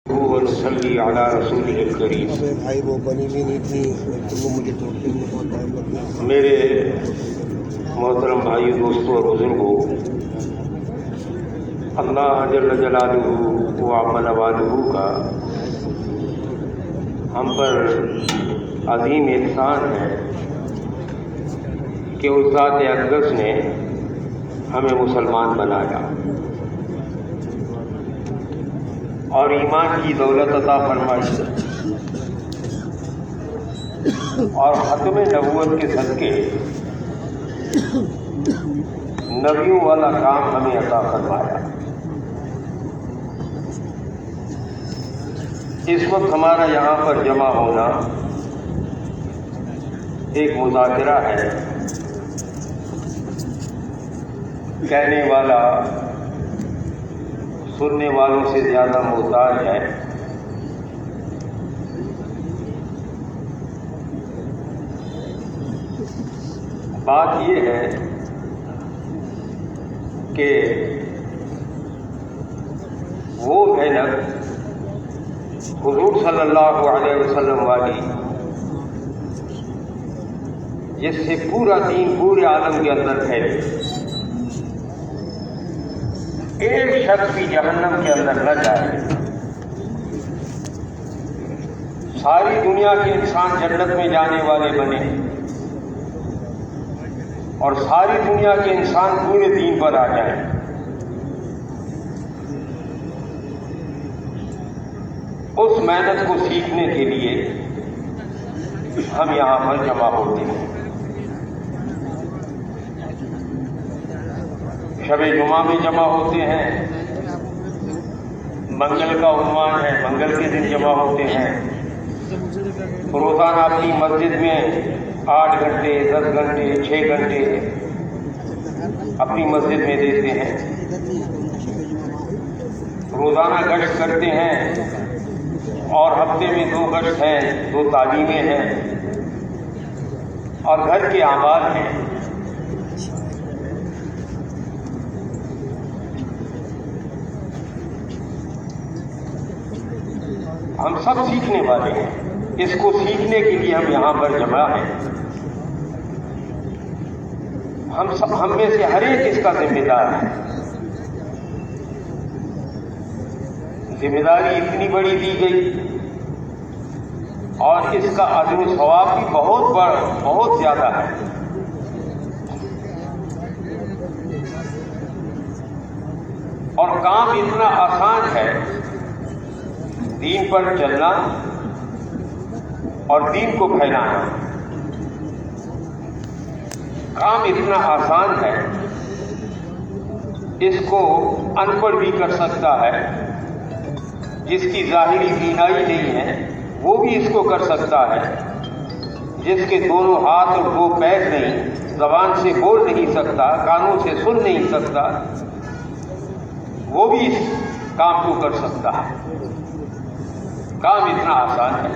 ونصلي على رسوله الكريم۔ بھائی وہ بنی بھی نہیں تھی تو وہ مجھے توڑنے میں بہت ٹائم لگ گیا۔ میرے محترم بھائی دوستوں اور بزرگوں، اللہ جل جلالہ و عظم نوالہ کا ہم پر عظیم احسان ہے کہ اس ذات اقدس نے ہمیں مسلمان بنایا اور ایمان کی دولت عطا فرمائی اور ختم نبوت کے صدقے نبیوں والا کام ہمیں عطا فرمایا۔ اس وقت ہمارا یہاں پر جمع ہونا ایک مذاکرہ ہے، کہنے والا سننے والوں سے زیادہ محتاج ہے۔ بات یہ ہے کہ وہ محنت حضور صلی اللہ علیہ وسلم والی جس سے پورا دین پورے عالم کے اندر پھیلے، ایک شخص بھی جہنم کے اندر نہ جائے، ساری دنیا کے انسان جنت میں جانے والے بنے اور ساری دنیا کے انسان پورے دین پر آ جائیں۔ اس محنت کو سیکھنے کے لیے ہم یہاں پر جمع ہوتے ہیں۔ شب جمعہ میں جمع ہوتے ہیں، منگل کا عنوان ہے، منگل کے دن جمع ہوتے ہیں، روزانہ اپنی مسجد میں 8 گھنٹے 10 گھنٹے 6 گھنٹے اپنی مسجد میں دیتے ہیں، روزانہ گشت کرتے ہیں اور ہفتے میں 2 گشت ہیں، 2 تعلیمیں ہیں اور گھر کے اعمال ہیں۔ ہم سب سیکھنے والے ہیں، اس کو سیکھنے کے لیے ہم یہاں پر جمع ہیں۔ ہم میں سے ہر ایک اس کا ذمہ دار ہے۔ ذمہ داری اتنی بڑی دی گئی اور اس کا اجر و ثواب بھی بہت زیادہ ہے۔ اور کام اتنا آسان ہے، دین پر چلنا اور دین کو پھیلانا، کام اتنا آسان ہے، اس کو ان پڑھ بھی کر سکتا ہے، جس کی ظاہری بینائی نہیں ہے وہ بھی اس کو کر سکتا ہے، جس کے دونوں ہاتھ اور 2 پیر نہیں، زبان سے بول نہیں سکتا، کانوں سے سن نہیں سکتا، وہ بھی اس کام کو کر سکتا ہے۔ کام اتنا آسان ہے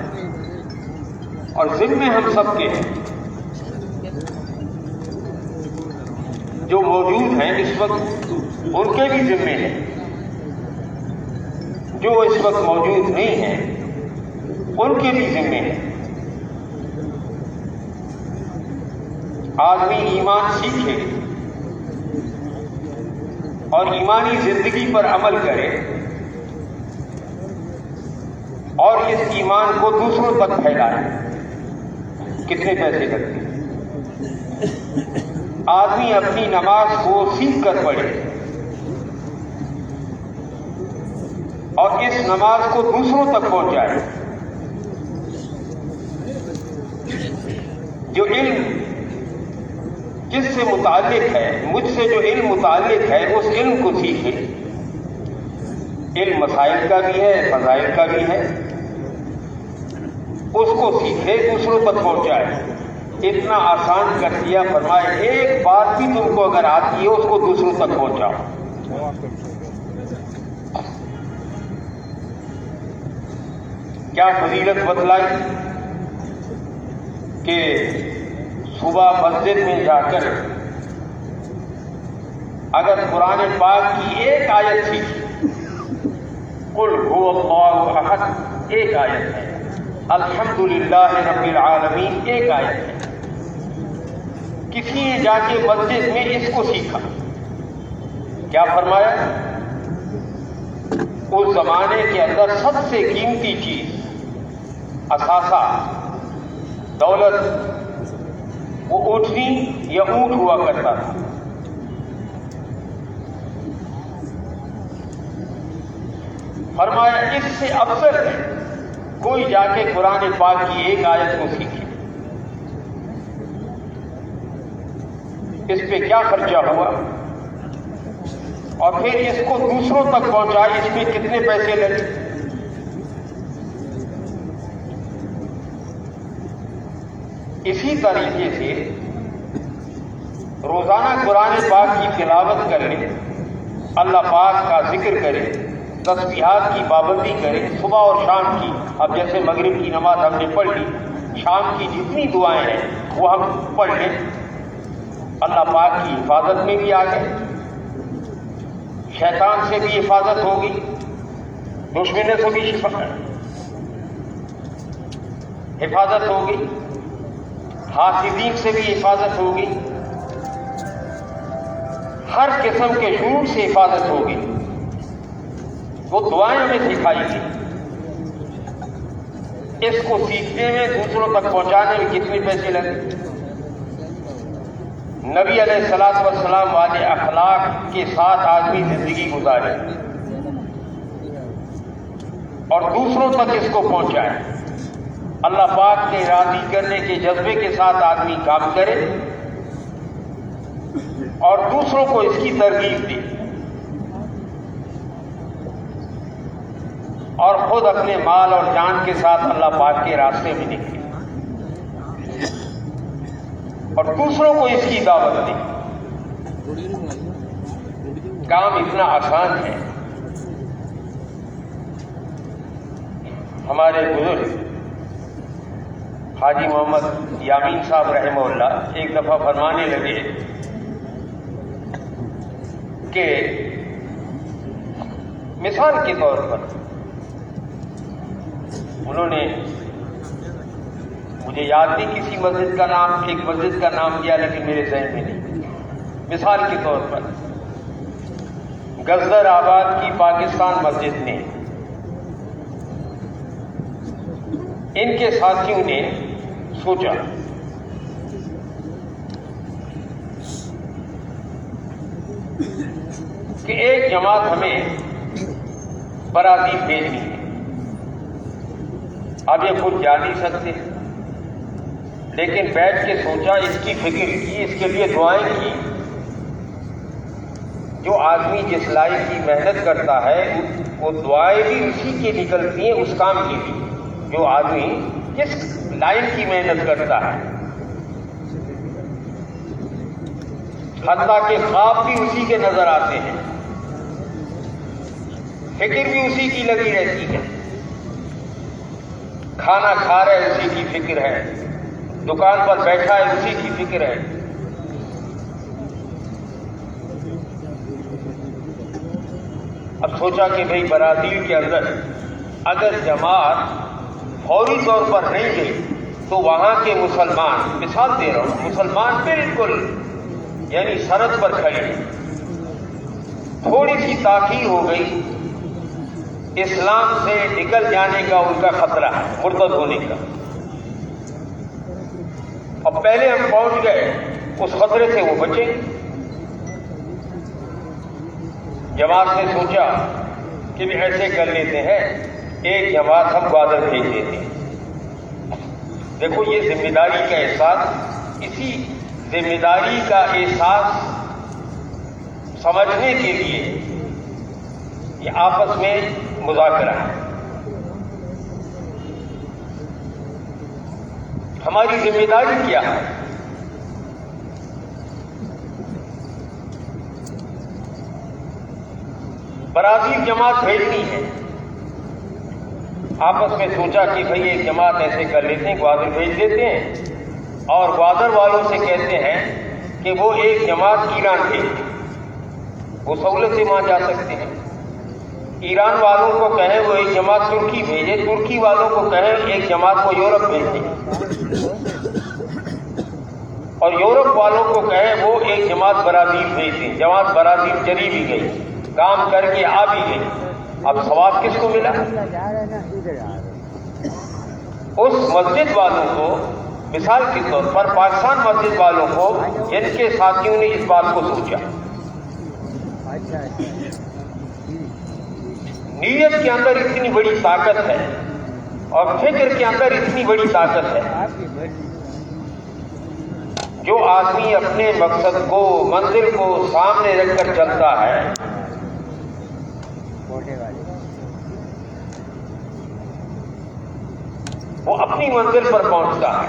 اور ذمے ہم سب کے ہیں۔ جو موجود ہیں اس وقت ان کے بھی ذمے ہیں، جو اس وقت موجود نہیں ہیں ان کے بھی ذمے ہیں۔ آدمی ایمان سیکھے اور ایمانی زندگی پر عمل کرے اور اس ایمان کو دوسروں تک پھیلائے، کتنے پیسے لگتے ہیں؟ آدمی اپنی نماز کو سیکھ کر پڑھے اور اس نماز کو دوسروں تک پہنچائے۔ جو علم جس سے متعلق ہے، مجھ سے جو علم متعلق ہے اس علم کو سیکھے۔ علم مسائل کا بھی ہے، فضائل کا بھی ہے، اس کو سیکھے، دوسروں تک پہنچائے۔ اتنا آسان کر دیا، فرمائے ایک بات بھی تم کو اگر آتی ہے اس کو دوسروں تک پہنچاؤ۔ کیا فضیلت بتلائی کہ صبح مسجد میں جا کر اگر قرآن پاک کی ایک آیت سیکھی، قل هو اللہ ایک آیت ہے، الحمدللہ رب العالمین ایک آیت ہے۔ کسی نے جا کے مسجد میں اس کو سیکھا، کیا فرمایا؟ اس زمانے کے اندر سب سے قیمتی چیز، اثاثہ، دولت، وہ اونٹنی یا اونٹ ہوا کرتا تھا۔ فرمایا اس سے افضل ہے کوئی جا کے قرآن پاک کی ایک آیت کو سیکھے۔ اس پہ کیا خرچہ ہوا اور پھر اس کو دوسروں تک پہنچائے، اس میں کتنے پیسے لگے؟ اسی طریقے سے روزانہ قرآن پاک کی تلاوت کر لیں، اللہ پاک کا ذکر کرے، تسبیحات کی پابندی کرے، صبح اور شام کی، اب جیسے مغرب کی نماز ہم نے پڑھ لی، شام کی جتنی دعائیں ہیں وہ ہم پڑھ لیں، اللہ پاک کی حفاظت میں بھی آ گئے، شیطان سے بھی حفاظت ہوگی، دشمنوں سے بھی حفاظت ہوگی، حاسدین سے بھی حفاظت ہوگی، ہر قسم کے شرور سے حفاظت ہوگی۔ وہ دعائیں ہمیں سکھائی گی۔ اس کو سیکھنے میں، دوسروں تک پہنچانے میں کتنے پیسے لگے؟ نبی علیہ الصلوۃ والسلام والے اخلاق کے ساتھ آدمی زندگی گزارے اور دوسروں تک اس کو پہنچائے، اللہ پاک کے راضی کرنے کے جذبے کے ساتھ آدمی کام کرے اور دوسروں کو اس کی ترغیب دے اور خود اپنے مال اور جان کے ساتھ اللہ پاک کے راستے میں نکلے اور دوسروں کو اس کی دعوت دے۔ کام اتنا آسان ہے۔ ہمارے بزرگ حاجی محمد یامین صاحب رحمہ اللہ ایک دفعہ فرمانے لگے کہ مثال کے طور پر انہوں نے، مجھے یاد نہیں کسی مسجد کا نام، ایک مسجد کا نام دیا لیکن میرے ذہن میں نہیں، مثال کے طور پر گزر آباد کی پاکستان مسجد میں ان کے ساتھیوں نے سوچا کہ ایک جماعت ہمیں برازیل بھیجنی ہے۔ اب یہ خود جا نہیں سکتے، لیکن بیٹھ کے سوچا، اس کی فکر کی، اس کے لیے دعائیں کی۔ جو آدمی جس لائن کی محنت کرتا ہے وہ دعائیں بھی اسی کی نکلتی ہیں اس کام کی بھی، جو آدمی جس لائن کی محنت کرتا ہے، حتیٰ کہ خواب بھی اسی کے نظر آتے ہیں، فکر بھی اسی کی لگی رہتی ہے، کھانا کھا رہے اسی کی فکر ہے، دکان پر بیٹھا ہے اسی کی فکر ہے۔ اب سوچا کہ بھئی برازیل کے اندر اگر جماعت فوری طور پر نہیں گئی تو وہاں کے مسلمان، مثال دے رہا ہوں، مسلمان بالکل یعنی سرحد پر کھڑے، تھوڑی سی تاخیر ہو گئی، اسلام سے نکل جانے کا ان کا خطرہ ہے، مرتد ہونے کا، اور پہلے ہم پہنچ گئے اس خطرے سے وہ بچے۔ جماعت نے سوچا کہ بھی ایسے کر لیتے ہیں، ایک جماعت ہم گوادر بھیج دیتے ہیں۔ دیکھو یہ ذمہ داری کا احساس، اسی ذمہ داری کا احساس سمجھنے کے لیے یہ آپس میں مذاکرہ ہے۔ ہماری ذمہ داری کیا ہے؟ برازیل جماعت بھیجنی ہے، آپس میں سوچا کہ بھئی ایک جماعت ایسے کر لیتے ہیں، گوادر بھیج دیتے ہیں اور گوادر والوں سے کہتے ہیں کہ وہ ایک جماعت ایران بھیج دیں، وہ سہولت سے وہاں جا سکتے ہیں۔ ایران والوں کو کہیں وہ ایک جماعت ترکی بھیجے، ترکی والوں کو کہیں ایک جماعت کو یورپ بھیجے، اور یورپ والوں کو کہیں وہ ایک جماعت برازیل بھیج دیں۔ جماعت برازیل چلی بھی گئی، کام کر کے آ بھی گئی، اب ثواب کس کو ملا؟ اس مسجد والوں کو، مثال کے طور پر پاکستان مسجد والوں کو، ان کے ساتھیوں نے اس بات کو سوچا، نیت کے اندر اتنی بڑی طاقت ہے اور فکر کے اندر اتنی بڑی طاقت ہے، جو آدمی اپنے مقصد کو، منزل کو سامنے رکھ کر چلتا ہے، وہ اپنی منزل پر پہنچتا ہے۔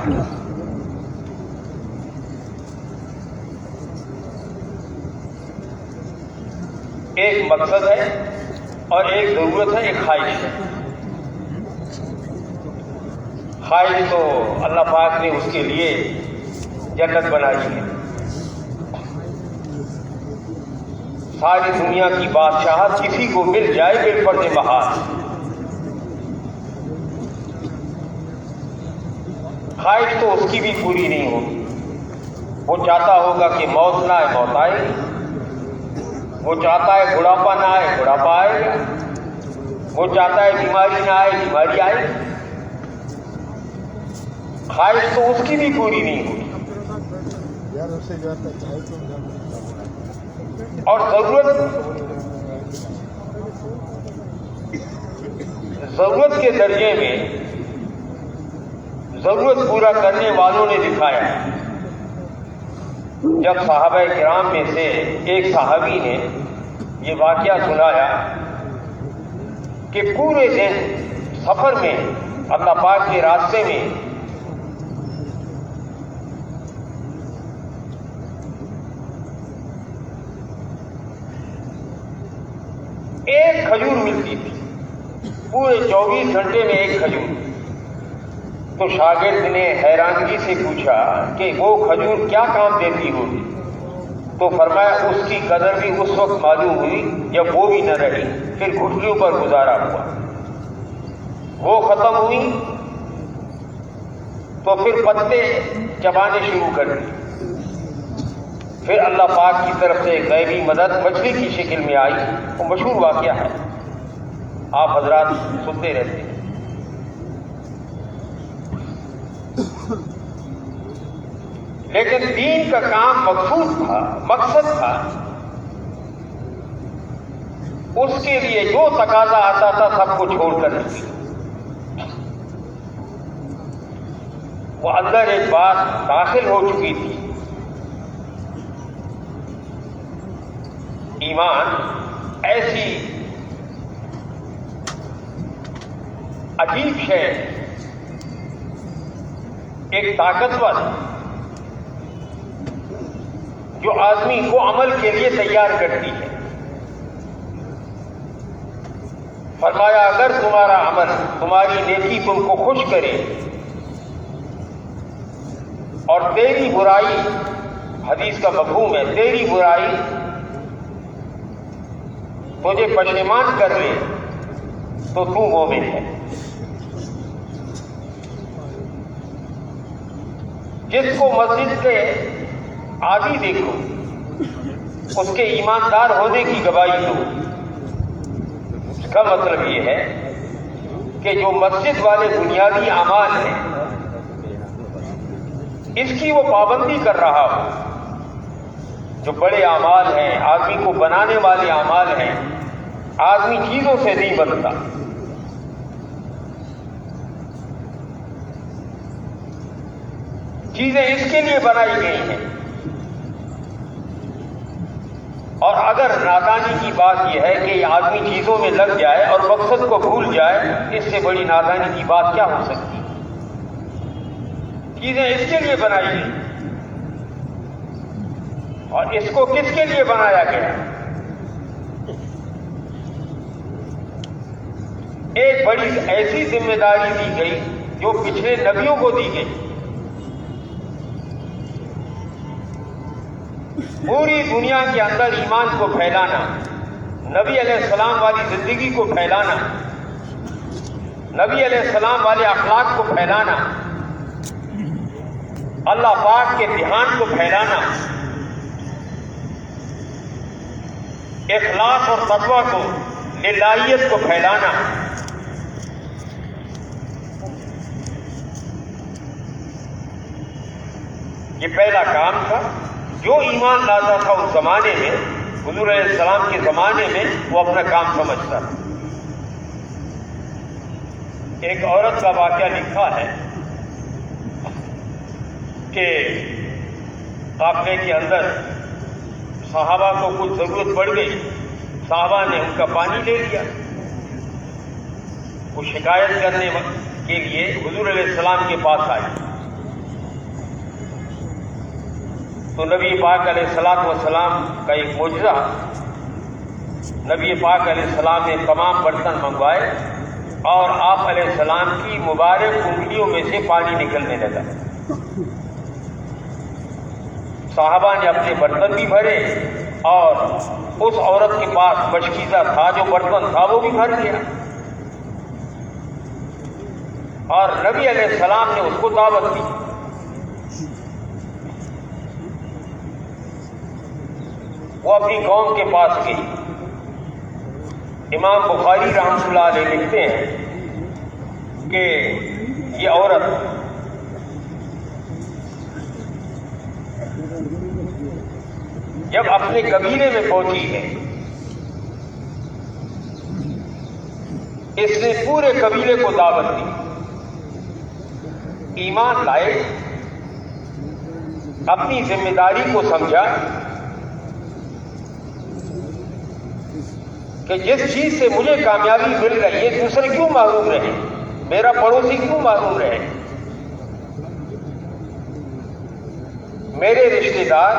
ایک مقصد ہے اور ایک ضرورت ہے، ایک خواہش ہے۔ خواہش تو اللہ پاک نے اس کے لیے جنت بنائی ہے، ساری دنیا کی بادشاہت کسی کو مل جائے بالفرض محال۔ خواہش تو اس کی بھی پوری نہیں ہوگی، وہ چاہتا ہوگا کہ موت نہ آئے، موت آئے گی، وہ چاہتا ہے بڑھاپا نہ آئے، بڑھاپا آئے گا، وہ چاہتا ہے بیماری نہ آئے، بیماری آئے گی۔ خواہش تو اس کی بھی پوری نہیں ہوگی، اور ضرورت کے درجے میں ضرورت پورا کرنے والوں نے دکھایا۔ جب صحابہ کرام میں سے ایک صحابی نے یہ واقعہ سنایا کہ پورے دن سفر میں اللہ پاک کے راستے میں ایک کھجور ملتی تھی، پورے 24 گھنٹے میں ایک کھجور۔ تو شاگرد نے حیرانگی سے پوچھا کہ وہ کھجور کیا کام دیتی ہوگی؟ تو فرمایا اس کی قدر بھی اس وقت معلوم ہوئی جب وہ بھی نہ رہی، پھر گھٹنوں پر گزارا ہوا، وہ ختم ہوئی تو پھر پتے چبانے شروع کر دی، پھر اللہ پاک کی طرف سے غیبی مدد مچھلی کی شکل میں آئی۔ وہ مشہور واقعہ ہے، آپ حضرات سنتے رہتے ہیں۔ لیکن دین کا کام مقصود تھا، مقصد تھا، اس کے لیے جو تقاضا آتا تھا سب کو چھوڑ کر نکلی۔ وہ اندر ایک بات داخل ہو چکی تھی، ایمان ایسی عجیب شے، ایک طاقتور جو آدمی کو عمل کے لیے تیار کرتی ہے۔ فرمایا اگر تمہارا عمل، تمہاری نیکی تم کو خوش کرے اور تیری برائی، حدیث کا مفہوم ہے، تیری برائی تجھے پشیمان کر لے تو تو مومن ہے۔ جس کو مسجد کے عادی دیکھو اس کے ایماندار ہونے کی گواہی دو۔ اس کا مطلب یہ ہے کہ جو مسجد والے بنیادی اعمال ہیں اس کی وہ پابندی کر رہا ہو، جو بڑے اعمال ہیں، آدمی کو بنانے والے اعمال ہیں، آدمی چیزوں سے نہیں بنتا۔ چیزیں اس کے لیے بنائی گئی ہیں، اور اگر نادانی کی بات یہ ہے کہ یہ آدمی چیزوں میں لگ جائے اور مقصد کو بھول جائے، اس سے بڑی نادانی کی بات کیا ہو سکتی؟ چیزیں اس کے لیے بنائی گئی، اور اس کو کس کے لیے بنایا گیا؟ ایک بڑی ایسی ذمہ داری دی گئی جو پچھلے نبیوں کو دی گئی۔ پوری دنیا کے اندر ایمان کو پھیلانا، نبی علیہ السلام والی زندگی کو پھیلانا، نبی علیہ السلام والے اخلاق کو پھیلانا، اللہ پاک کے دھیان کو پھیلانا، اخلاص اور تقویٰ کو، للہیت کو پھیلانا، یہ پہلا کام تھا۔ جو ایمان لاتا تھا اس زمانے میں، حضور علیہ السلام کے زمانے میں، وہ اپنا کام سمجھتا تھا۔ ایک عورت کا واقعہ لکھا ہے کہ قافلے کے اندر صحابہ کو کچھ ضرورت پڑ گئی، صحابہ نے ان کا پانی لے لیا۔ وہ شکایت کرنے کے لیے حضور علیہ السلام کے پاس آئی تو نبی پاک علیہ الصلوۃ والسلام کا ایک معجزہ، نبی پاک علیہ السلام نے تمام برتن منگوائے اور آپ علیہ السلام کی مبارک انگلیوں میں سے پانی نکلنے لگا۔ صحابہ نے اپنے برتن بھی بھرے اور اس عورت کے پاس بشکیزہ تھا، جو برتن تھا وہ بھی بھر لیا، اور نبی علیہ السلام نے اس کو دعوت دی۔ وہ اپنی قوم کے پاس گئی۔ امام بخاری رحمۃ اللہ علیہ لکھتے ہیں کہ یہ عورت جب اپنے قبیلے میں پہنچی ہے، اس نے پورے قبیلے کو دعوت دی، ایمان لائے، اپنی ذمہ داری کو سمجھا کہ جس چیز سے مجھے کامیابی مل رہی ہے دوسرے کیوں محروم رہے، میرا پڑوسی کیوں محروم رہے، میرے رشتہ دار،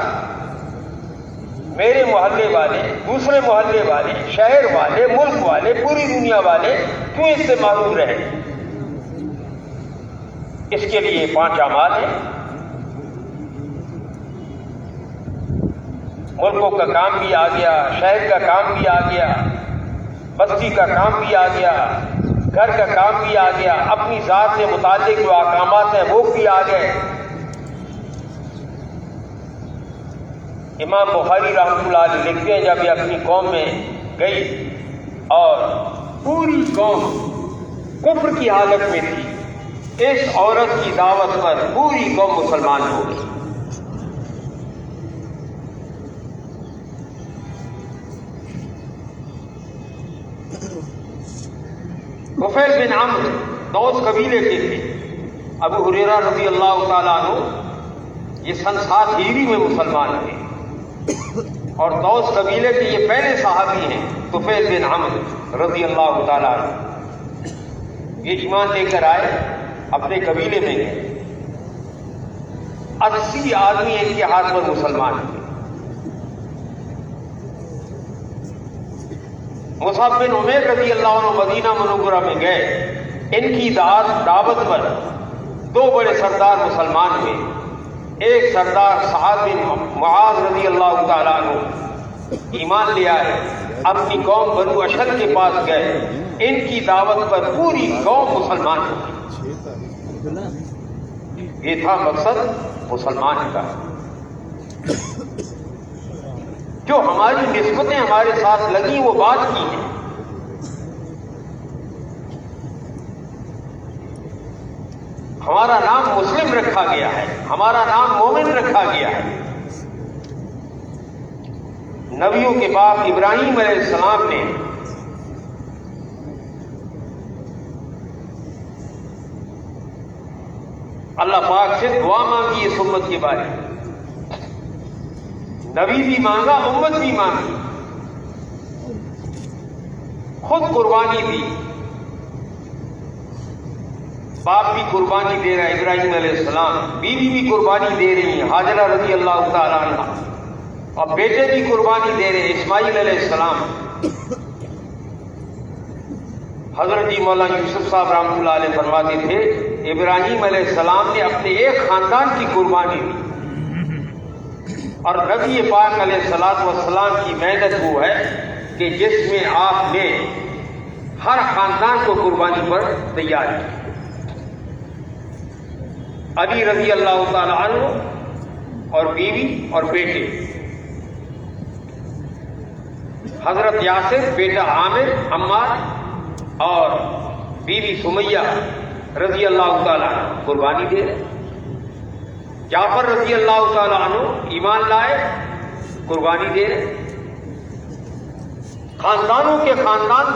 میرے محلے والے، دوسرے محلے والے، شہر والے، ملک والے، پوری دنیا والے کیوں اس سے محروم رہے۔ اس کے لیے 5 اعمال ہیں۔ ملکوں کا کام بھی آ گیا، شہر کا کام بھی آ گیا، بستی کا کام بھی آ گیا، گھر کا کام بھی آ گیا، اپنی ذات سے متعلق جو احکامات ہیں وہ بھی آ گئے۔ امام بخاری رحمۃ اللہ علیہ لکھتے ہیں جب یہ اپنی قوم میں گئی اور پوری قوم کفر کی حالت میں تھی، اس عورت کی دعوت پر پوری قوم مسلمان ہو گئی۔ طفیل بن عمرو دوس قبیلے کے تھے۔ ابو ہریرہ رضی اللہ تعالیٰ عنہ یہ سن 7 ہجری میں مسلمان ہوئے، اور دوس قبیلے کے یہ پہلے صحابی ہیں طفیل بن عمرو رضی اللہ تعالیٰ عنہ۔ یہ ایمان لے کر آئے، اپنے قبیلے میں گئے، 80 آدمی ان کے ہاتھ پر مسلمان ہوئے۔ مصعب بن عمیر رضی اللہ عنہ مدینہ منورہ میں گئے، ان کی دعوت پر 2 بڑے سردار مسلمان ہوئے۔ ایک سردار سعد بن معاذ رضی اللہ تعالیٰ عنہ ایمان لے آئے، اپنی قوم بنو اشد کے پاس گئے، ان کی دعوت پر پوری قوم مسلمان ہو گئی۔ یہ تھا مقصد مسلمان کا۔ جو ہماری نسبتیں ہمارے ساتھ لگی وہ بات کی ہیں۔ ہمارا نام مسلم رکھا گیا ہے، ہمارا نام مومن رکھا گیا ہے۔ نبیوں کے باپ ابراہیم علیہ السلام نے اللہ پاک سے دعا مانگی اس امت کے بارے میں، نبی بھی مانگا، امت بھی مانگی، خود قربانی دی، باپ بھی قربانی دے رہا ہے ابراہیم علیہ السلام، بیوی بھی قربانی دے رہی ہیں حاجرہ رضی اللہ تعالیٰ عنہ، اور بیٹے بھی قربانی دے رہے ہیں اسماعیل علیہ السلام۔ حضرت جی مولانا یوسف صاحب رحمۃ اللہ علیہ فرماتے تھے ابراہیم علیہ السلام نے اپنے ایک خاندان کی قربانی دی، اور نبی پاک علیہ الصلوۃ والسلام کی محنت وہ ہے کہ جس میں آپ نے ہر خاندان کو قربانی پر تیار کیا. علی رضی اللہ تعالی عنہ اور بیوی اور بیٹے، حضرت یاسر، بیٹا عامر، عمار اور بیوی سمیہ رضی اللہ تعالی عنہ قربانی دے رہے. جعفر رضی اللہ تعالی عنہ ایمان لائے، قربانی دے رہے. خاندانوں کے خاندان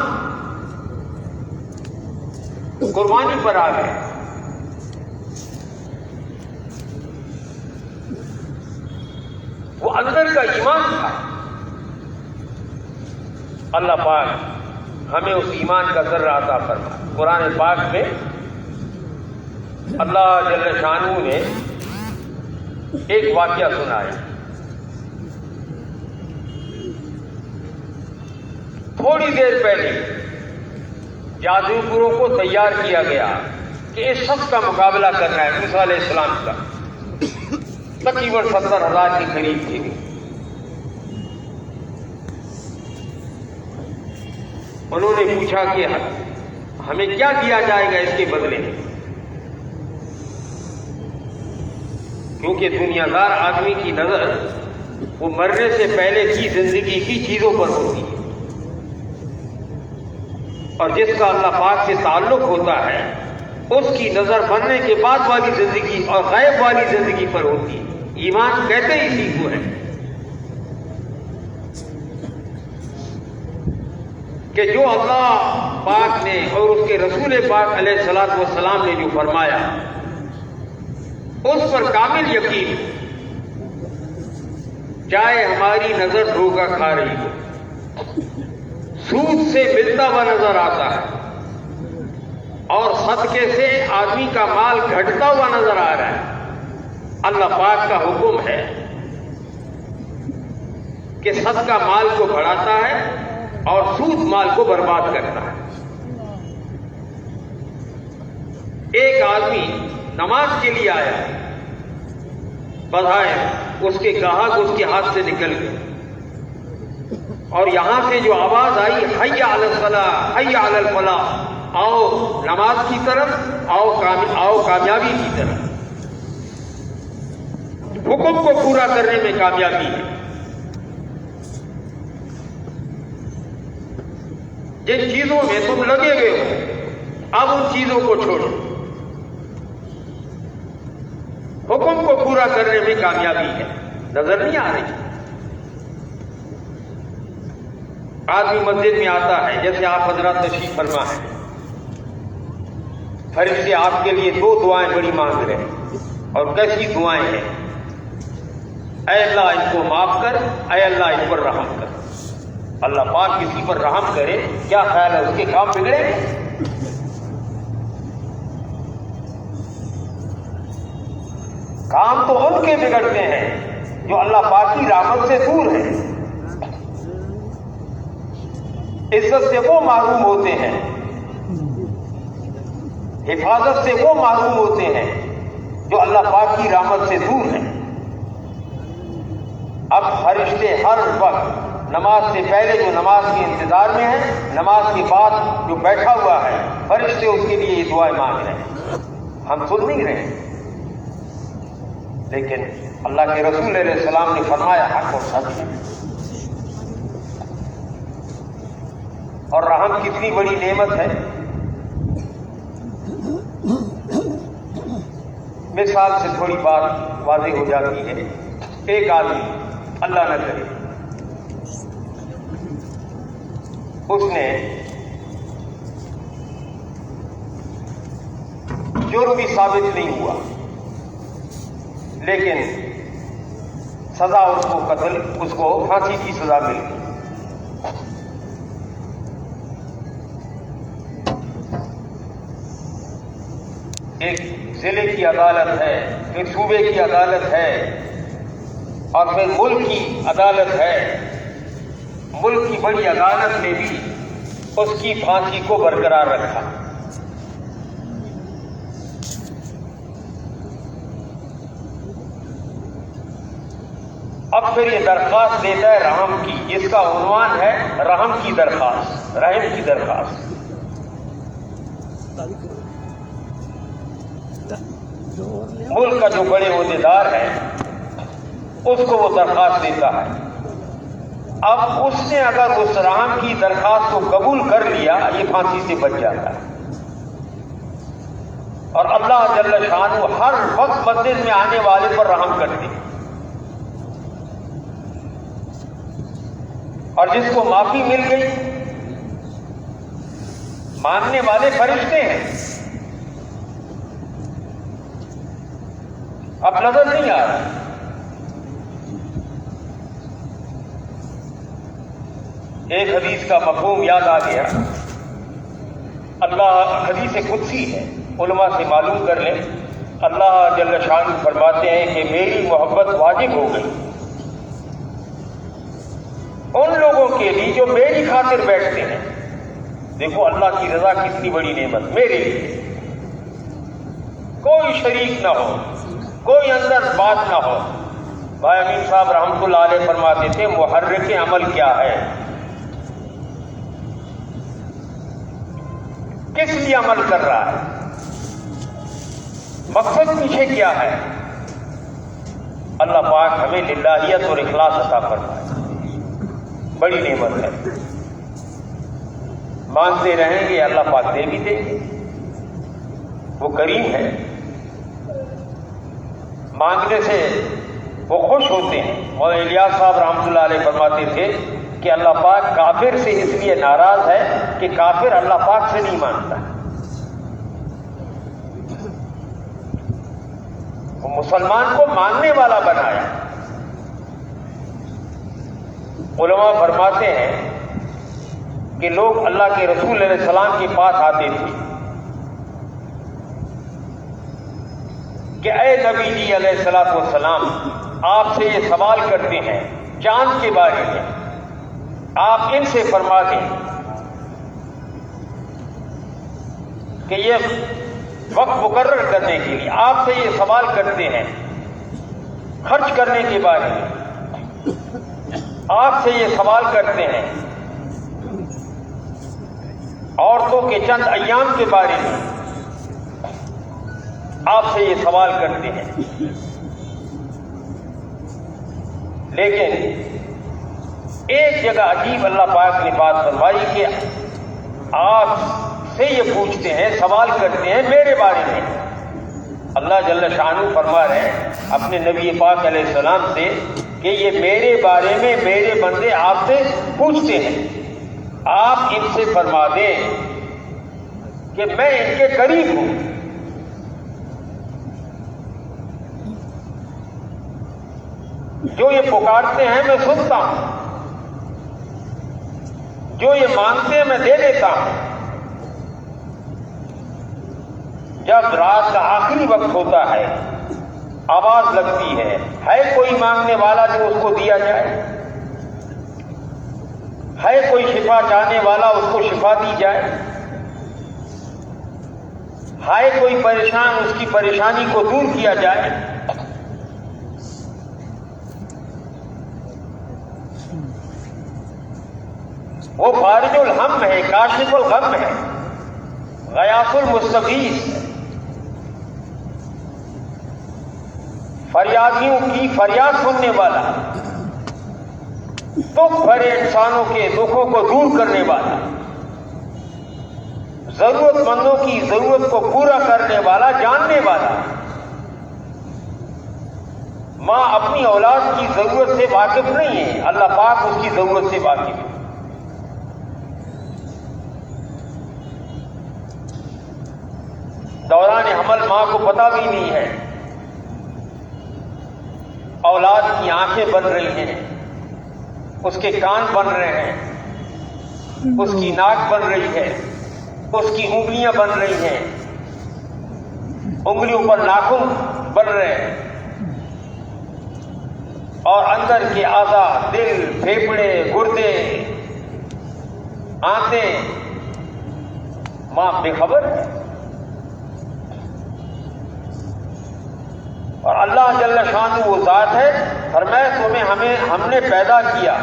قربانی پر آ گئے. وہ اندر کا ایمان تھا. اللہ پاک ہمیں اس ایمان کا ذرہ عطا فرمائے. قرآن پاک میں اللہ جل شانہ نے ایک واقعہ سنایا. تھوڑی دیر پہلے جادوگروں کو تیار کیا گیا کہ اس شخص کا مقابلہ کرنا ہے. موسیٰ علیہ السلام کا تقریباً 70,000 کے قریب تھی. انہوں نے پوچھا کہ ہمیں کیا دیا جائے گا اس کے بدلے میں، کیونکہ دنیا دار آدمی کی نظر وہ مرنے سے پہلے کی زندگی کی چیزوں پر ہوتی ہے، اور جس کا اللہ پاک سے تعلق ہوتا ہے اس کی نظر مرنے کے بعد والی زندگی اور غیب والی زندگی پر ہوتی ہے. ایمان کہتے ہی اسی کو ہے کہ جو اللہ پاک نے اور اس کے رسول پاک علیہ الصلوۃ والسلام نے جو فرمایا اس پر کامل یقین، چاہے ہماری نظر دھوکہ کھا رہی ہو، سود سے ملتا ہوا نظر آتا ہے اور صدقے سے آدمی کا مال گھٹتا ہوا نظر آ رہا ہے. اللہ پاک کا حکم ہے کہ صدقہ مال کو بڑھاتا ہے اور سود مال کو برباد کرتا ہے. ایک آدمی نماز کے لیے آیا، بظاہر اس کے گاہک اس کے ہاتھ سے نکل گئے، اور یہاں سے جو آواز آئی حی علی الصلاۃ حی علی الفلاح، آؤ نماز کی طرف، آؤ کامیابی کی طرف. حکم کو پورا کرنے میں کامیابی ہے. جن چیزوں میں تم لگے ہوئے ہو اب ان چیزوں کو چھوڑو. حکم کو پورا کرنے میں کامیابی ہے. نظر نہیں آ رہی. آدمی مسجد میں آتا ہے، جیسے آپ حضرات تشریف فرما ہے، فرشتے آپ کے لیے 2 دعائیں بڑی مانگ رہے ہیں. اور کیسی دعائیں ہیں؟ اے اللہ ان کو معاف کر، اے اللہ ان پر رحم کر. اللہ پاک کسی پر رحم کرے، کیا خیال ہے اس کے کام بگڑے؟ کام تو ان کے بگڑتے ہیں جو اللہ پاک کی رحمت سے دور ہیں. عزت سے وہ محروم ہوتے ہیں، حفاظت سے وہ محروم ہوتے ہیں جو اللہ پاک کی رحمت سے دور ہیں. اب فرشتے ہر وقت نماز سے پہلے جو نماز کے انتظار میں ہے، نماز کے بعد جو بیٹھا ہوا ہے، فرشتے اس کے لیے یہ دعائیں مانگ رہے ہیں. ہم سن نہیں رہے، لیکن اللہ کے رسول علیہ السلام نے فرمایا حق اور سچ ہے. اور رحم کتنی بڑی نعمت ہے. مثال سے تھوڑی بات واضح ہو جاتی ہے. ایک آدمی اللہ نہ کرے اس نے جرم بھی ثابت نہیں ہوا، لیکن سزا اس کو پھانسی کی سزا مل گئی. ایک ضلع کی عدالت ہے، پھر صوبے کی عدالت ہے، اور پھر ملک کی عدالت ہے. ملک کی بڑی عدالت نے بھی اس کی پھانسی کو برقرار رکھا. اب پھر یہ درخواست دیتا ہے رحم کی، جس کا عنوان ہے رحم کی درخواست، رحم کی درخواست۔ ملک کا جو بڑے عہدیدار ہے اس کو وہ درخواست دیتا ہے۔ اب اس نے اگر اس رحم کی درخواست کو قبول کر لیا، یہ پھانسی سے بچ جاتا ہے، اور اللہ جل شانہ ہر وقت مسجد میں آنے والے پر رحم کرتے ہیں، اور جس کو معافی مل گئی، ماننے والے فرشتے ہیں۔ اب نظر نہیں آ رہا، ایک حدیث کا مفہوم یاد آ گیا۔ اللہ حدیث قدسی ہے، علماء سے معلوم کر لیں۔ اللہ جل شانہ فرماتے ہیں کہ میری محبت واجب ہو گئی ان لوگوں کے لیے جو میری خاطر بیٹھتے ہیں۔ دیکھو اللہ کی رضا کتنی بڑی نعمت، میرے لیے کوئی شریک نہ ہو، کوئی اندر بات نہ ہو۔ بھائی امین صاحب رحمۃ اللہ علیہ فرماتے تھے محرک عمل کیا ہے، کس لیے عمل کر رہا ہے، مقصد پیچھے کیا ہے۔ اللہ پاک ہمیں للہیت اور اخلاص عطا فرمائے، بڑی نعمت ہے۔ مانگتے رہیں گے اللہ پاک دے بھی دیں گے، وہ کریم ہے، مانگنے سے وہ خوش ہوتے ہیں۔ مولانا الیاس صاحب رحمۃ اللہ علیہ فرماتے تھے کہ اللہ پاک کافر سے اس لیے ناراض ہے کہ کافر اللہ پاک سے نہیں مانگتا، وہ مسلمان کو مانگنے والا بنایا۔ علماء فرماتے ہیں کہ لوگ اللہ کے رسول علیہ السلام کے پاس آتے تھے کہ اے نبی جی علیہ الصلوۃ والسلام، آپ سے یہ سوال کرتے ہیں چاند کے بارے میں، آپ ان سے فرما دیں کہ یہ وقت مقرر کرنے کے لیے آپ سے یہ سوال کرتے ہیں خرچ کرنے کے بارے میں، آپ سے یہ سوال کرتے ہیں عورتوں کے چند ایام کے بارے میں، آپ سے یہ سوال کرتے ہیں۔ لیکن ایک جگہ عجیب اللہ پاک نے بات فرمائی کہ آپ سے یہ پوچھتے ہیں، سوال کرتے ہیں میرے بارے میں۔ اللہ جل شانہ فرما رہے ہیں اپنے نبی پاک علیہ السلام سے کہ یہ میرے بارے میں میرے بندے آپ سے پوچھتے ہیں، آپ ان سے فرما دیں کہ میں ان کے قریب ہوں۔ جو یہ پکارتے ہیں میں سنتا ہوں، جو یہ مانگتے ہیں میں دے دیتا ہوں۔ جب رات کا آخری وقت ہوتا ہے، آواز لگتی ہے کوئی مانگنے والا جو اس کو دیا جائے، ہے کوئی شفا چاہنے والا اس کو شفا دی جائے، ہے کوئی پریشان اس کی پریشانی کو دور کیا جائے۔ وہ فارج الہم ہے، کاشف الغم ہے، غیاث المستغیث، فریادیوں کی فریاد سننے والا، دکھ بھرے انسانوں کے دکھوں کو دور کرنے والا، ضرورت مندوں کی ضرورت کو پورا کرنے والا، جاننے والا۔ ماں اپنی اولاد کی ضرورت سے واقف نہیں ہے، اللہ پاک اس کی ضرورت سے واقف ہے۔ دوران حمل ماں کو پتہ بھی نہیں ہے، اولاد کی آنکھیں بن رہی ہیں، اس کے کان بن رہے ہیں، اس کی ناک بن رہی ہے، اس کی انگلیاں بن رہی ہیں، انگلیوں پر ناخن بن رہے ہیں، اور اندر کے اعضاء دل، پھیپھڑے، گردے، آنتیں، ماں بے خبر ہے۔ اور اللہ جل شانہ وہ ذات ہے فرمایا تمہیں ہم نے پیدا کیا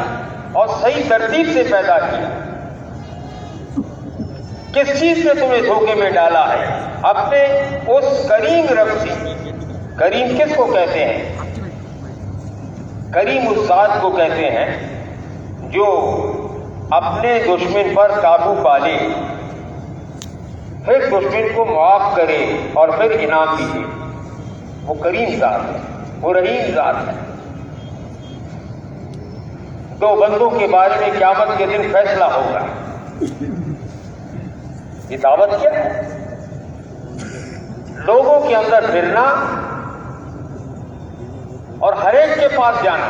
اور صحیح ترتیب سے پیدا کیا. کس چیز نے تمہیں دھوکے میں ڈالا ہے؟ اپنے اس کریم رب سے. کریم کس کو کہتے ہیں؟ کریم اس ذات کو کہتے ہیں جو اپنے دشمن پر قابو پالے، پھر دشمن کو معاف کرے اور پھر انعام بھی دے. وہ کریم ذات ہے، وہ رحیم ذات ہے. دو بندوں کے بارے میں قیامت کے دن فیصلہ ہوگا. یہ دعوت کیا ہے؟ لوگوں کے اندر پھرنا اور ہر ایک کے پاس جانا،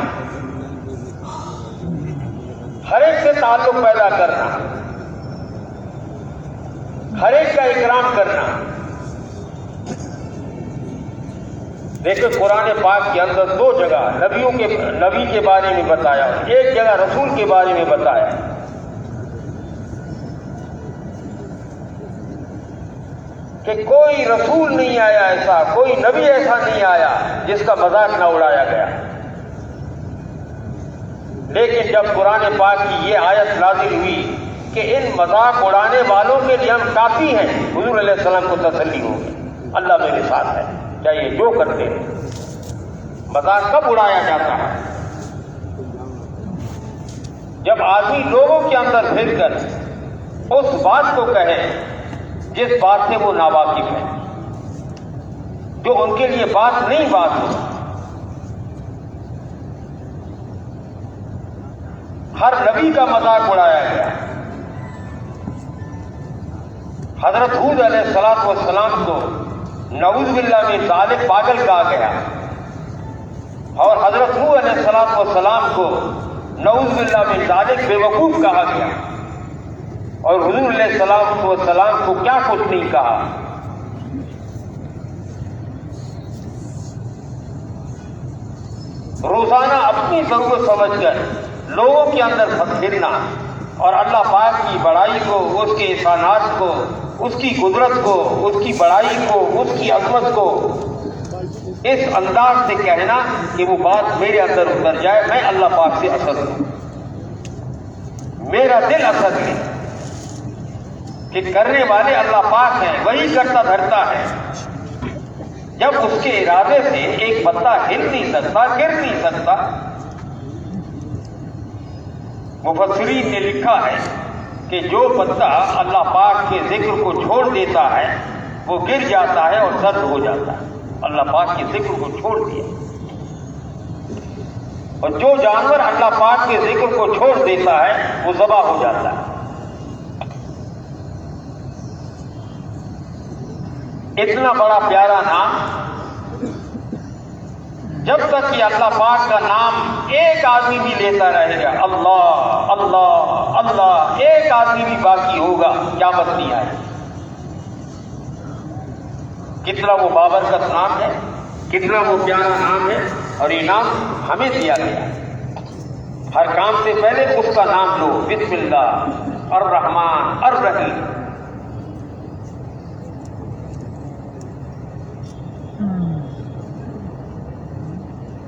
ہر ایک سے تعلق پیدا کرنا، ہر ایک کا اکرام کرنا. دیکھیں قرآن پاک کے اندر دو جگہ نبی کے بارے میں بتایا، ایک جگہ رسول کے بارے میں بتایا. کہ کوئی رسول نہیں آیا ایسا، کوئی نبی ایسا نہیں آیا جس کا مذاق نہ اڑایا گیا. لیکن جب قرآن پاک کی یہ آیت نازل ہوئی کہ ان مذاق اڑانے والوں کے لیے ہم کافی ہیں، حضور علیہ السلام کو تسلی ہو گئی، اللہ میرے ساتھ ہے، چاہیے جو کرتے ہیں. مذاق کب اڑایا جاتا ہے؟ جب آدمی لوگوں کے اندر پھر کر اس بات کو کہے جس بات سے وہ ناواقف ہے، جو ان کے لیے بات نہیں بات ہو. ہر نبی کا مذاق اڑایا گیا. حضرت ہود علیہ السلام کو نعوذ باللہ من ذالک پاگل کہا گیا، اور حضرت نوح علیہ السلام کو نعوذ باللہ من ذالک بے وقوف کہا گیا. اور حضور علیہ السلام کو کیا کچھ نہیں کہا. روزانہ اپنی ضرورت سمجھ کر لوگوں کے اندر پھرنا اور اللہ پاک کی بڑائی کو، اس کے احسانات کو، اس کی قدرت کو، اس کی بڑائی کو، اس کی عظمت کو اس انداز سے کہنا کہ وہ بات میرے اندر اتر جائے. میں اللہ پاک سے اسد ہوں، میرا دل اسد ہے. کہ کرنے والے اللہ پاک ہیں، وہی کرتا دھرتا ہے. جب اس کے ارادے سے ایک پتا ہل نہیں سکتا، گر نہیں سکتا. مفسرین نے لکھا ہے کہ جو پتا اللہ پاک کے ذکر کو چھوڑ دیتا ہے وہ گر جاتا ہے اور سرد ہو جاتا ہے. اللہ پاک کے ذکر کو چھوڑ دیا. اور جو جانور اللہ پاک کے ذکر کو چھوڑ دیتا ہے وہ ذبح ہو جاتا ہے. اتنا بڑا پیارا نام، جب تک کہ اللہ پاک کا نام ایک آدمی بھی لیتا رہے گا، اللہ اللہ اللہ، ایک آدمی بھی باقی ہوگا، قیامت نہیں آئے. کتنا وہ بابرکت نام ہے، کتنا وہ پیارا نام ہے. اور یہ نام ہمیں دیا گیا. ہر کام سے پہلے اس کا نام لو، بسم اللہ الرحمن الرحیم.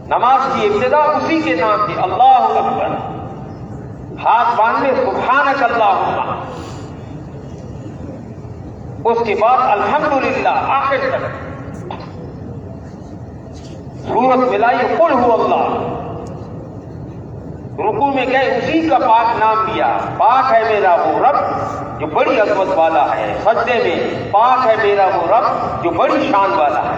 نماز کی ابتدا اسی کے نام سے، اللہ اکبر. ہاتھ باندھے سبحانک اللہم، اس کے بعد الحمدللہ آخر تک. سورت ملائی قل هو اللہ. رکوع میں گئے اسی کا پاک نام لیا، پاک ہے میرا وہ رب جو بڑی عظمت والا ہے. سجدے میں پاک ہے میرا وہ رب جو بڑی شان والا ہے.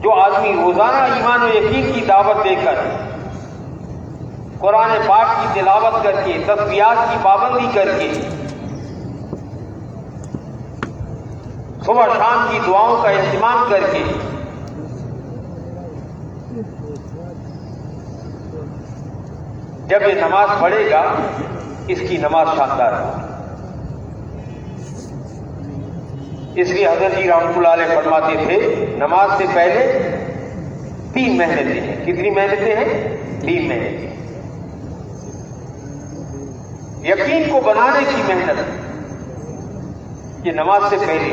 جو آدمی روزانہ ایمان و یقین کی دعوت دے کر، قرآن پاک کی تلاوت کر کے، تسبیحات کی پابندی کر کے، صبح شام کی دعاؤں کا اہتمام کر کے، جب یہ نماز پڑھے گا اس کی نماز شاندار ہوگی. اس لیے حضرت جی رحمۃ اللہ علیہ فرماتے تھے نماز سے پہلے 3 محنتیں ہیں. کتنی محنتیں ہیں؟ 3 محنتیں. یقین کو بنانے کی محنت یہ نماز سے پہلے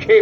6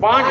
5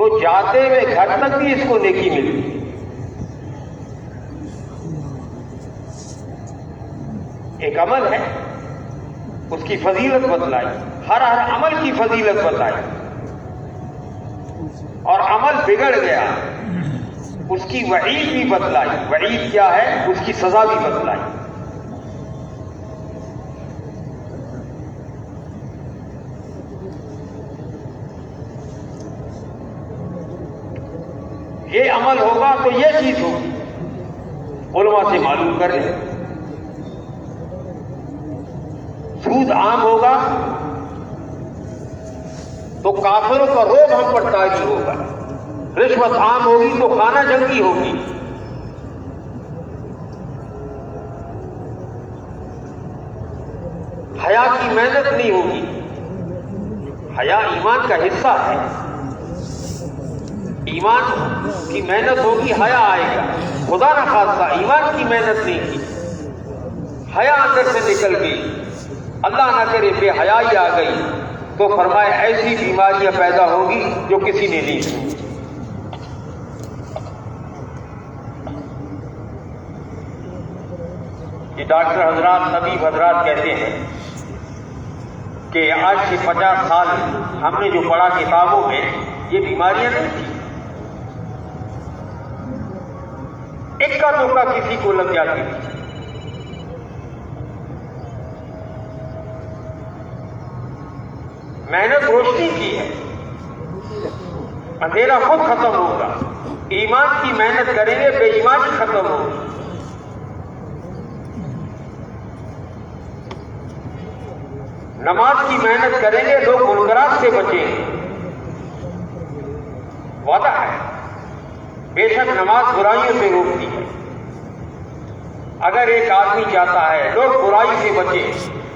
تو جاتے ہوئے گھر تک بھی اس کو نیکی ملتی. ایک عمل ہے، اس کی فضیلت بتلائی، ہر عمل کی فضیلت بتلائی، اور عمل بگڑ گیا اس کی وعید بھی بتلائی. وعید کیا ہے؟ اس کی سزا بھی بتلائی. یہ عمل ہوگا تو یہ چیز ہوگی، علماء سے معلوم کر لیں. سود عام ہوگا تو کافروں کا روب ہم پر طاری ہوگا. رشوت عام ہوگی تو خانہ جنگی ہوگی. حیا کی محنت نہیں ہوگی. حیا ایمان کا حصہ ہے. ایمان کی محنت ہوگی، حیا آئے گا. خدا نہ خاصہ ایمان کی محنت نہیں کی، حیا اندر سے نکل گئی، اللہ نہ کرے بے حیائی آ گئی، تو فرمائے ایسی بیماریاں پیدا ہوگی جو کسی نے نہیں سنی. یہ ڈاکٹر حضرات، طبیب حضرات کہتے ہیں کہ آج سے 50 سال ہم نے جو پڑھا کتابوں میں، یہ بیماریاں نہیں تھیں. ایک کا دھوکہ کسی کو لگ جاتی تھی. محنت روشنی کی ہے، اندھیرا خود ختم ہوگا. ایمان کی محنت کریں گے، بے ایمانی ختم ہوگی. نماز کی محنت کریں گے، لوگ منکرات سے بچیں گے. وعدہ ہے. بے شک نماز برائیوں سے روکتی ہے. اگر ایک آدمی چاہتا ہے لوگ برائی سے بچیں،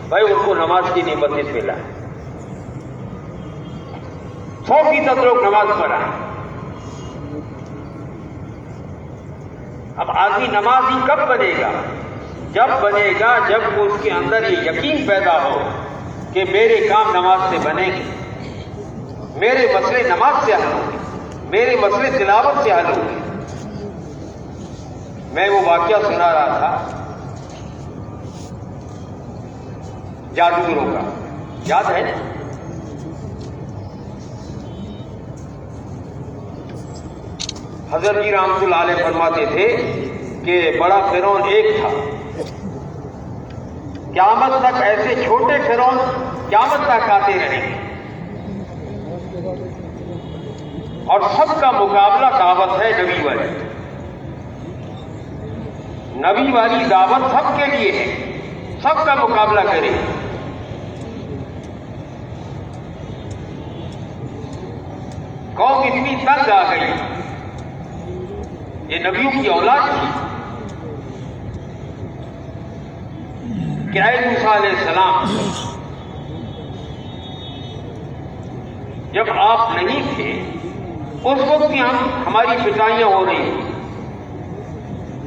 بھائی ان کو نماز کی نعمت سے ملا. 100% لوگ نماز پڑھائیں. اب آدمی نمازی کب بنے گا؟ جب بنے گا جب اس کے اندر یہ یقین پیدا ہو کہ میرے کام نماز سے بنے گے، میرے مسئلے نماز سے حل ہوں گے، میرے مسئلے تلاوت سے حل ہوں گے. میں وہ واقعہ سنا رہا تھا جادوگروں کا، یاد ہے؟ حضرت جی رحمۃ اللہ علیہ فرماتے تھے کہ بڑا فرعون ایک تھا، قیامت تک ایسے چھوٹے فرعون قیامت تک آتے رہیں گے، اور سب کا مقابلہ دعوت ہے نبی والی. نبی والی دعوت سب کے لیے ہے، سب کا مقابلہ کرے. قوم اتنی تنگ آ گئی، یہ نبیوں کی اولاد تھی کہ اے موسیٰ علیہ السلام، جب آپ نہیں تھے اس وقت بھی ہماری پٹائیاں ہو رہی تھیں،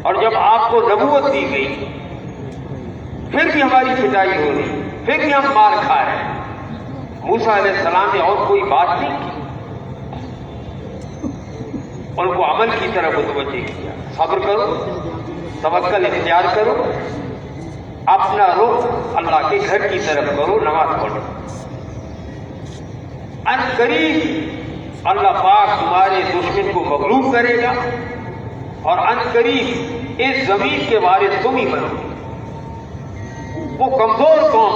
اور جب آپ کو نبوت دی گئی پھر بھی ہماری پٹائی ہو رہی، پھر بھی ہم مار کھا رہے ہیں. موسیٰ علیہ السلام نے اور کوئی بات نہیں کی، ان کو عمل کی طرف متوجہ کیا. صبر کرو، توکل اختیار کرو، اپنا رخ اللہ کے گھر کی طرف کرو، نماز پڑھو. ان قریب اللہ پاک تمہارے دشمن کو مغلوب کرے گا، اور ان قریب اس زمین کے وارث تم ہی بنو گے. وہ کمزور قوم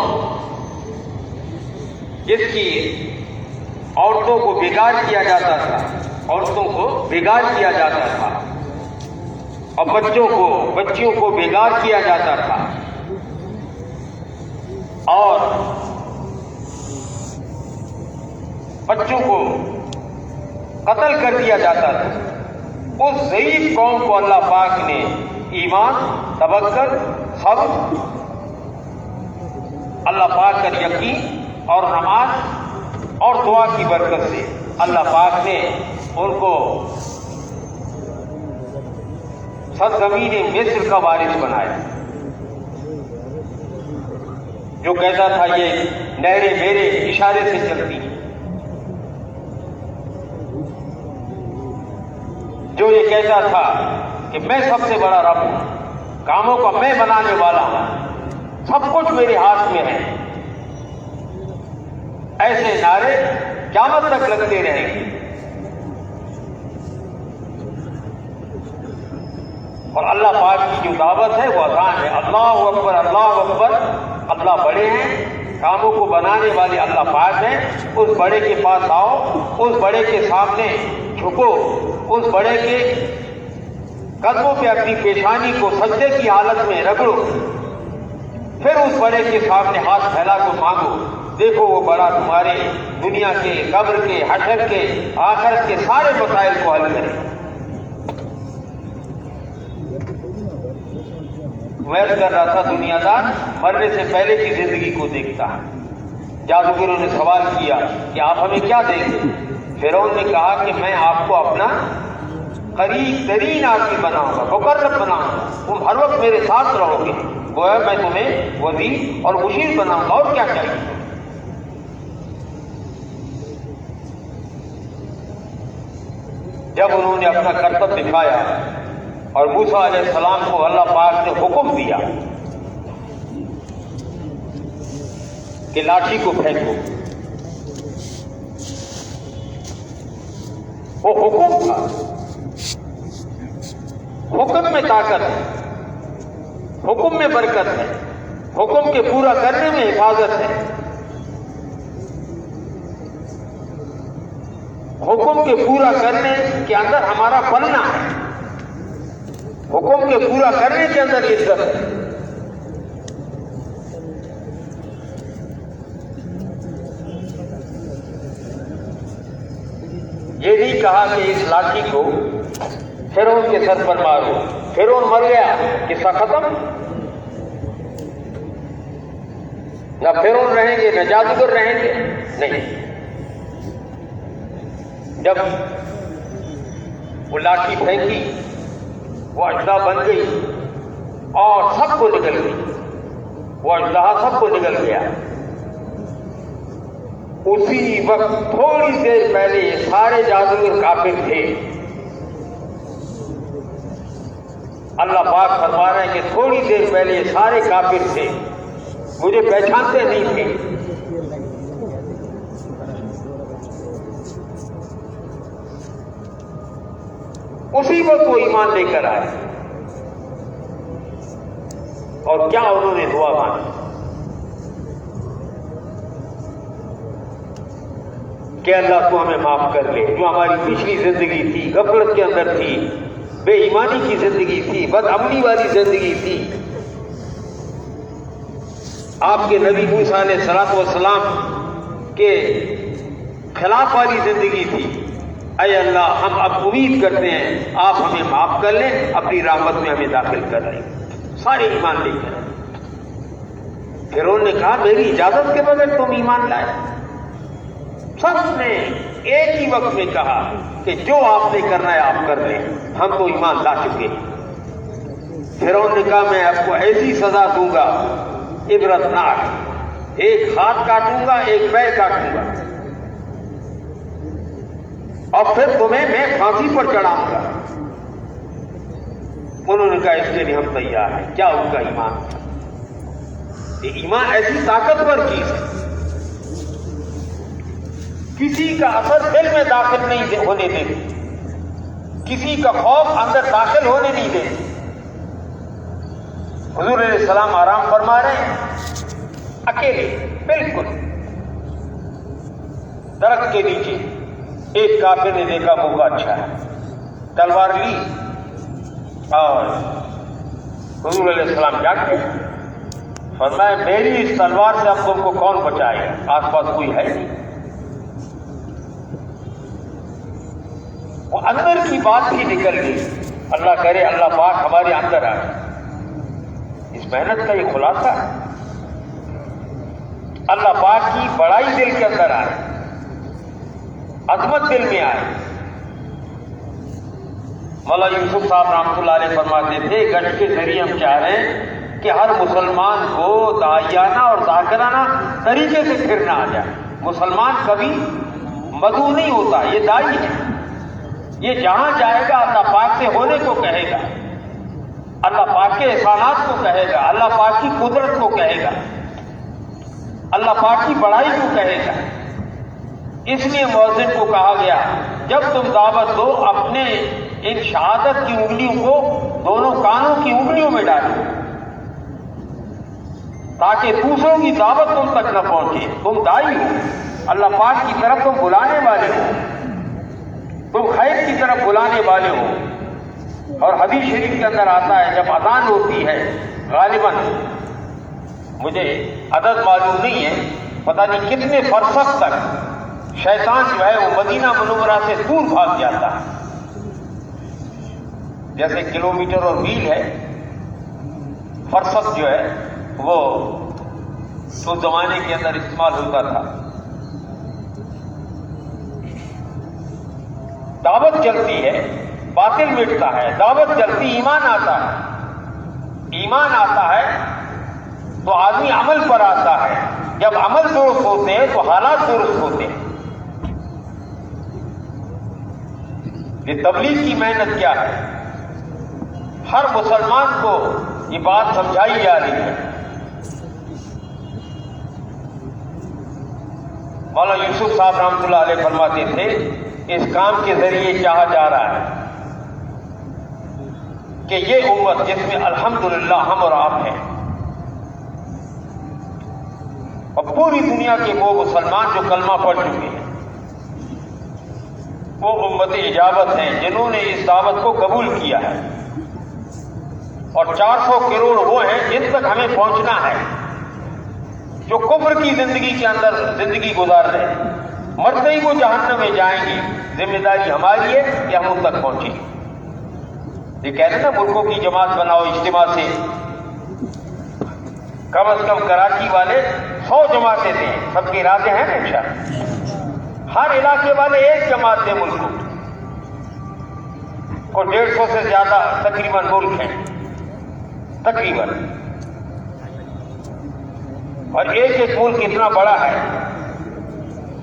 جس کی عورتوں کو بیگار کیا جاتا تھا، عورتوں کو بیگار کیا جاتا تھا، اور بچیوں کو بیگار کیا جاتا تھا، اور بچوں کو قتل کر دیا جاتا تھا. اس ضعیف قوم کو اللہ پاک نے ایمان، توکل، صبر، اللہ پاک کا یقین اور نماز اور دعا کی برکت سے اللہ پاک نے ان کو سرزمین مصر کا وارث بنایا. جو کہتا تھا یہ نہریں میرے اشارے سے چلتی ہیں. کہتا تھا کہ میں سب سے بڑا رب ہوں، کاموں کا میں بنانے والا ہوں، سب کچھ میرے ہاتھ میں ہے، ایسے نعرے قیامت تک لگتے رہیں گے۔ اور اللہ پاک کی جو دعوت ہے وہ اذان ہے، اللہ اکبر اللہ اکبر، اللہ بڑے ہیں، کاموں کو بنانے والے اللہ پاک ہیں، اس بڑے کے پاس آؤ، اس بڑے کے سامنے جھکو، اس بڑے کے قدموں پہ اپنی پیشانی کو سجدے کی حالت میں رگڑو، پھر اس بڑے کے سامنے ہاتھ پھیلا کو مانگو، دیکھو وہ بڑا تمہارے دنیا کے، قبر کے، حشر کے، آخرت کے سارے مسائل کو حل کرے۔ میں کر رہا تھا دنیا دار مرنے سے پہلے کی زندگی کو دیکھتا ہے۔ جادوگروں نے سوال کیا کہ آپ ہمیں کیا دیں گے؟ فرعون نے کہا کہ میں آپ کو اپنا قریب ترین آدمی بناؤں گا، مقرب بناؤں گا، تم ہر وقت میرے ساتھ رہو گے، گویا میں تمہیں وزیر اور مشیر بناؤں گا، اور کیا چاہیے؟ جب انہوں نے اپنا کرتب دکھایا اور موسیٰ علیہ السلام کو اللہ پاک نے حکم دیا کہ لاٹھی کو پھینکو، وہ حکم تھا، حکم میں طاقت ہے، حکم میں برکت ہے، حکم کے پورا کرنے میں حفاظت ہے، حکم کے پورا کرنے کے اندر ہمارا بننا ہے، حکم کے پورا کرنے کے اندر عزت ہے۔ یہ نہیں کہا کہ اس لاٹھی کو فرعون کے سر پر مارو، فرعون مر گیا، قصہ ختم، نہ فرعون رہیں گے نہ جادوگر رہیں گے، نہیں۔ جب وہ لاٹھی پھینکی وہ اژدہا بن گئی اور سب کو نگل گئی، وہ اژدہا سب کو نگل گیا۔ اسی وقت تھوڑی دیر پہلے یہ سارے جادوگر کافر تھے، اللہ پاک فرما رہے ہیں کہ تھوڑی دیر پہلے یہ سارے کافر تھے، مجھے پہچانتے نہیں تھے، اسی وقت وہ ایمان لے کر آئے، اور کیا انہوں نے دعا مانگی کہ اللہ تو ہمیں معاف کر لے، جو ہماری پچھلی زندگی تھی، غفلت کے اندر تھی، بے ایمانی کی زندگی تھی، بد عملی والی زندگی تھی، آپ کے نبی موسیٰ علیہ السلام کے خلاف والی زندگی تھی۔ اے اللہ، ہم اب امید کرتے ہیں آپ ہمیں معاف کر لیں، اپنی رحمت میں ہمیں داخل کر لیں۔ سارے ایمان لے کر فرعون نے کہا میری اجازت کے بغیر تم ایمان لائے؟ سب نے ایک ہی وقت میں کہا کہ جو آپ نے کرنا ہے آپ کر لیں، ہم تو ایمان لا چکے۔ فرعون نے کہا میں آپ کو ایسی سزا دوں گا عبرتناک، ایک ہاتھ کاٹوں گا، ایک پیر کاٹوں گا، اور پھر تمہیں میں پھانسی پر چڑھاؤں گا۔ انہوں نے کہا اس کے لیے ہم تیار ہیں۔ کیا ان کا ایمان تھا؟ یہ ایمان ایسی طاقتور چیز ہے، کسی کا اثر دل میں داخل نہیں ہونے دیتی، کسی کا خوف اندر داخل ہونے نہیں دیتی۔ حضور علیہ السلام آرام فرما رہے ہیں، اکیلے بالکل درخت کے نیچے۔ ایک کافر نے دیکھا موقع اچھا ہے، تلوار لی اور حضور علیہ السلام جاگ گئے، فرمایا میری اس تلوار سے اب تم کو کون بچائے گا؟ آس پاس کوئی ہے نہیں۔ وہ اندر کی بات ہی نکل گئی۔ اللہ کرے اللہ پاک ہمارے اندر آئے۔ اس محنت کا یہ خلاصہ ہے، اللہ پاک کی بڑائی دل کے اندر آئے، عظمت دل میں آئے۔ مولا یوسف صاحب رحمۃ اللہ علیہ فرماتے تھے گشت کے ذریعے ہم چاہ رہے ہیں کہ ہر مسلمان کو داعیانہ اور ذاکرانہ طریقے سے پھرنا آ جائے۔ مسلمان کبھی مدعو نہیں ہوتا، یہ داعی ہے۔ یہ جہاں جائے گا اللہ پاک سے ہونے کو کہے گا، اللہ پاک کے احسانات کو کہے گا، اللہ پاک کی قدرت کو کہے گا، اللہ پاک کی بڑائی کو کہے گا۔ اس لیے مؤذن کو کہا گیا جب تم دعوت دو اپنے ان شہادت کی انگلیوں کو دونوں کانوں کی انگلیوں میں ڈالو، تاکہ دوسروں کی دعوت تم تک نہ پہنچے۔ تم داعی ہو، اللہ پاک کی طرف تم بلانے والے ہو، تم خیر کی طرف بلانے والے ہو۔ اور حدیث شریف کے اندر آتا ہے جب اذان ہوتی ہے، غالباً مجھے عدد معلوم نہیں ہے، پتہ نہیں کتنے فرسخ تک شیطان جو ہے وہ مدینہ منورہ سے دور بھاگ جاتا ہے۔ جیسے کلومیٹر اور میل ہے، فرسخ جو ہے وہ اس زمانے کے اندر استعمال ہوتا تھا۔ دعوت چلتی ہے، باطل مٹتا ہے، دعوت چلتی، ایمان آتا ہے، ایمان آتا ہے تو آدمی عمل پر آتا ہے، جب عمل درست ہوتے ہیں تو حالات درست ہوتے ہیں۔ یہ تبلیغ کی محنت کیا ہے؟ ہر مسلمان کو یہ بات سمجھائی جا رہی ہے۔ مولانا یوسف صاحب رحمۃ اللہ علیہ فرماتے تھے اس کام کے ذریعے چاہا جا رہا ہے کہ یہ امت جس میں الحمدللہ ہم اور آپ ہیں، اور پوری دنیا کے وہ مسلمان جو کلمہ پڑھ چکے ہیں، وہ امت اجابت ہیں جنہوں نے اس دعوت کو قبول کیا ہے، اور 400 کروڑ وہ ہیں جن تک ہمیں پہنچنا ہے، جو کفر کی زندگی کے اندر زندگی گزار رہے ہیں، مرتے ہی وہ جہنم میں جائیں گے۔ ذمہ داری ہماری ہے کہ ہم ان تک پہنچیں۔ یہ کہہ رہے ہیں نا ملکوں کی جماعت بناؤ، اجتماع سے کم از کم کراچی والے 100 جماعتیں دیں، سب کے ارادے ہیں نا انشاءاللہ۔ ہر علاقے والے ایک جماعت دیں ملک کو 150 سے زیادہ تقریباً ملک ہیں تقریباً، اور ایک ملک اتنا بڑا ہے،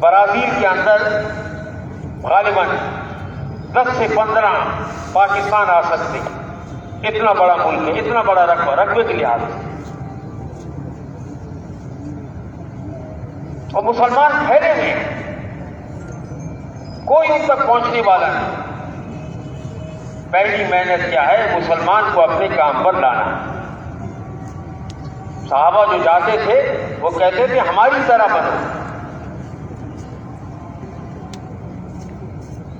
برازیل کے اندر غالباً 10 سے 15 پاکستان آ سکتے، اتنا بڑا ملک ہے، اتنا بڑا رقبے کے لحاظ سے، اور مسلمان پھیلے ہوئے ہیں، کوئی ان تک پہنچنے والا نہیں۔ پہلی محنت کیا ہے؟ مسلمان کو اپنے کام پر لانا۔ صحابہ جو جاتے تھے وہ کہتے تھے ہماری طرح بنو،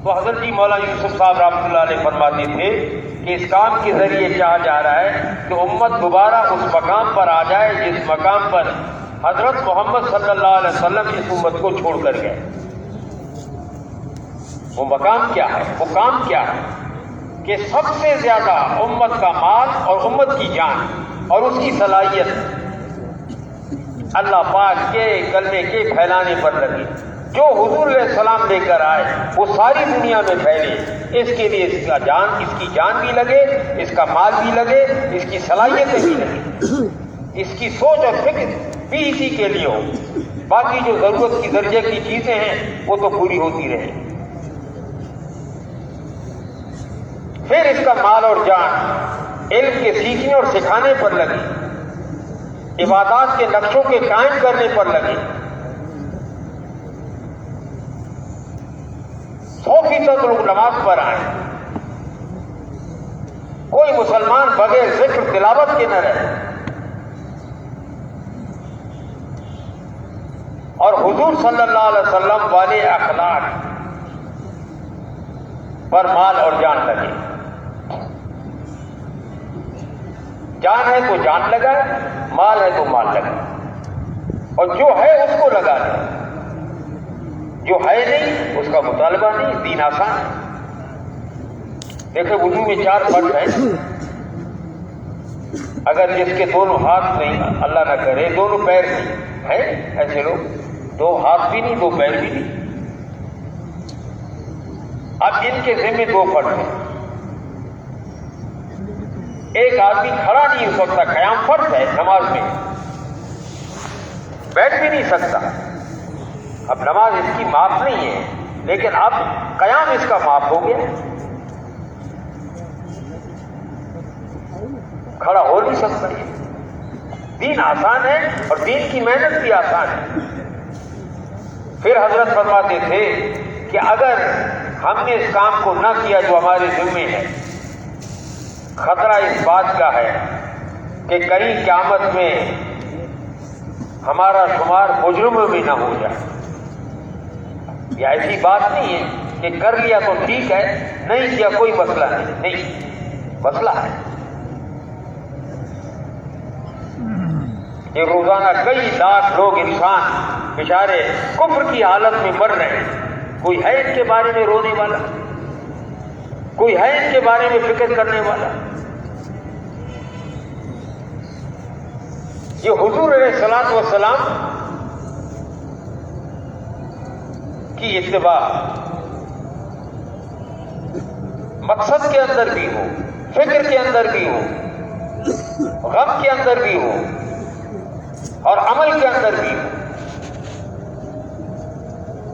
تو حضرت جی مولانا یوسف صاحب رحمۃ اللہ علیہ فرماتے تھے کہ اس کام کے ذریعے چاہا جا رہا ہے کہ امت دوبارہ اس مقام پر آ جائے جس مقام پر حضرت محمد صلی اللہ علیہ وسلم اس امت کو چھوڑ کر گئے۔ وہ مقام کیا ہے؟ وہ کام کیا ہے؟ کہ سب سے زیادہ امت کا مال اور امت کی جان اور اس کی صلاحیت اللہ پاک کے کلمے کے پھیلانے پر لگی۔ جو حضور علیہ السلام لے کر آئے وہ ساری دنیا میں پھیلے، اس کے لیے اس کی جان بھی لگے، اس کا مال بھی لگے، اس کی صلاحیتیں بھی لگے، اس کی سوچ اور فکر بھی اسی کے لیے ہو۔ باقی جو ضرورت کی درجے کی چیزیں ہیں وہ تو پوری ہوتی رہیں۔ پھر اس کا مال اور جان علم کے سیکھنے اور سکھانے پر لگی، عبادات کے نقشوں کے قائم کرنے پر لگے۔ 100% لوگ نماز پر آئیں، کوئی مسلمان بغیر ذکر تلاوت کے نہ رہے، اور حضور صلی اللہ علیہ وسلم والے اخلاق پر مال اور جان لگے۔ جان ہے تو جان لگائے، مال ہے تو مال لگائے، اور جو ہے اس کو لگا دے، جو ہے نہیں اس کا مطالبہ نہیں۔ دین آسان ہے۔ دیکھیں وضو میں 4 فرض ہیں، اگر جس کے دونوں ہاتھ نہیں، اللہ نہ کرے دونوں پیر نہیں ہیں، ایسے لوگ 2 ہاتھ بھی نہیں 2 پیر بھی نہیں، اب ان کے ذمہ 2 فرض ہیں۔ ایک آدمی کھڑا نہیں ہو سکتا، قیام فرض ہے نماز میں، بیٹھ بھی نہیں سکتا۔ اب نماز اس کی معاف نہیں ہے، لیکن اب قیام اس کا معاف ہو گیا، کھڑا ہو نہیں سکتا۔ دین آسان ہے اور دین کی محنت بھی آسان ہے۔ پھر حضرت فرماتے تھے کہ اگر ہم نے اس کام کو نہ کیا جو ہمارے ذمے ہے، خطرہ اس بات کا ہے کہ کہیں قیامت میں ہمارا شمار مجرموں میں نہ ہو جائے۔ یہ ایسی بات نہیں ہے کہ کر لیا تو ٹھیک ہے، نہیں کیا کوئی مسئلہ نہیں، مسئلہ ہے۔ یہ روزانہ کئی لاکھ لوگ انسان بیچارے کفر کی حالت میں مر رہے ہیں، کوئی ہے ان کے بارے میں رونے والا؟ کوئی ہے ان کے بارے میں فکر کرنے والا؟ یہ حضور علیہ الصلوۃ والسلام کی اتباع مقصد کے اندر بھی ہو، فکر کے اندر بھی ہو، غم کے اندر بھی ہو اور عمل کے اندر بھی ہو۔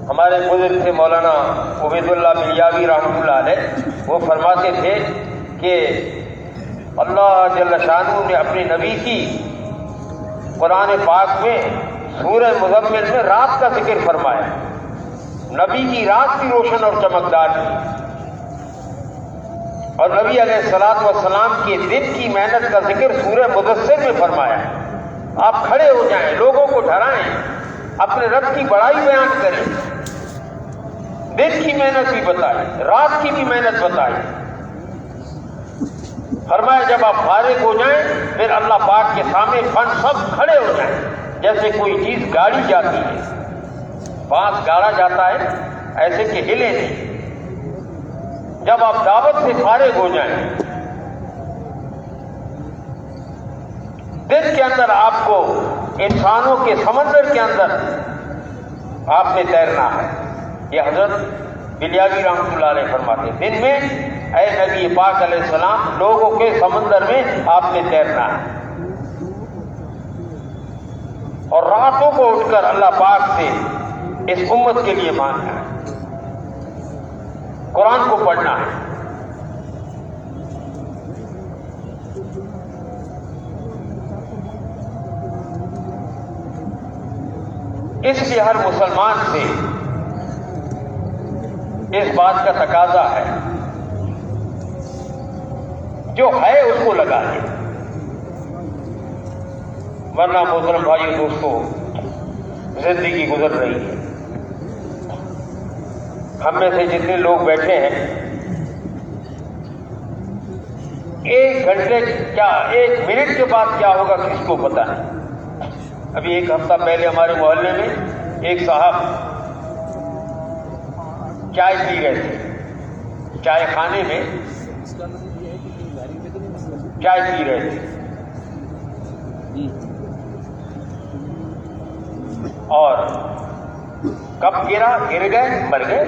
ہمارے بزرگ تھے مولانا عبید اللہ بلیاوی رحمۃ اللہ علیہ، وہ فرماتے تھے کہ اللہ جل شانہ نے اپنے نبی کی قرآن پاک میں سورہ مزمل میں رات کا ذکر فرمایا، نبی کی رات بھی روشن اور چمکدار تھی، اور نبی علیہ الصلوۃ والسلام کے دن کی محنت کا ذکر سورہ مدثر میں فرمایا۔ آپ کھڑے ہو جائیں، لوگوں کو ڈرائیں، اپنے رب کی بڑائی بیان کریں، دن کی محنت بھی بتائیں، رات کی بھی محنت بتائیں۔ فرمایا جب آپ فارغ ہو جائیں پھر اللہ پاک کے سامنے فن سب کھڑے ہو جائیں، جیسے کوئی چیز گاڑی جاتی ہے، بانس گاڑا جاتا ہے ایسے کہ ہلے نہیں۔ جب آپ دعوت سے فارغ ہو جائیں، دن کے اندر آپ کو انسانوں کے سمندر کے اندر آپ نے تیرنا ہے۔ یہ حضرت بلیاوی رحمۃ اللہ علیہ فرماتے ہیں، دن میں اے نبی پاک علیہ السلام لوگوں کے سمندر میں آپ نے تیرنا ہے، اور راتوں کو اٹھ کر اللہ پاک سے اس امت کے لیے مانگنا ہے، قرآن کو پڑھنا ہے۔ اس لیے ہر مسلمان سے اس بات کا تقاضا ہے جو ہے اس کو لگا دے، ورنہ محترم بھائیو دوستو زندگی گزر رہی ہے۔ ہم میں سے جتنے لوگ بیٹھے ہیں، ایک گھنٹے کیا ایک منٹ کے بعد کیا ہوگا کس کو پتا ہے۔ ابھی ایک ہفتہ پہلے ہمارے محلے میں ایک صاحب چائے پی رہے تھے، چائے خانے میں چائے پی رہے تھے، اور کب گر گئے، مر گئے۔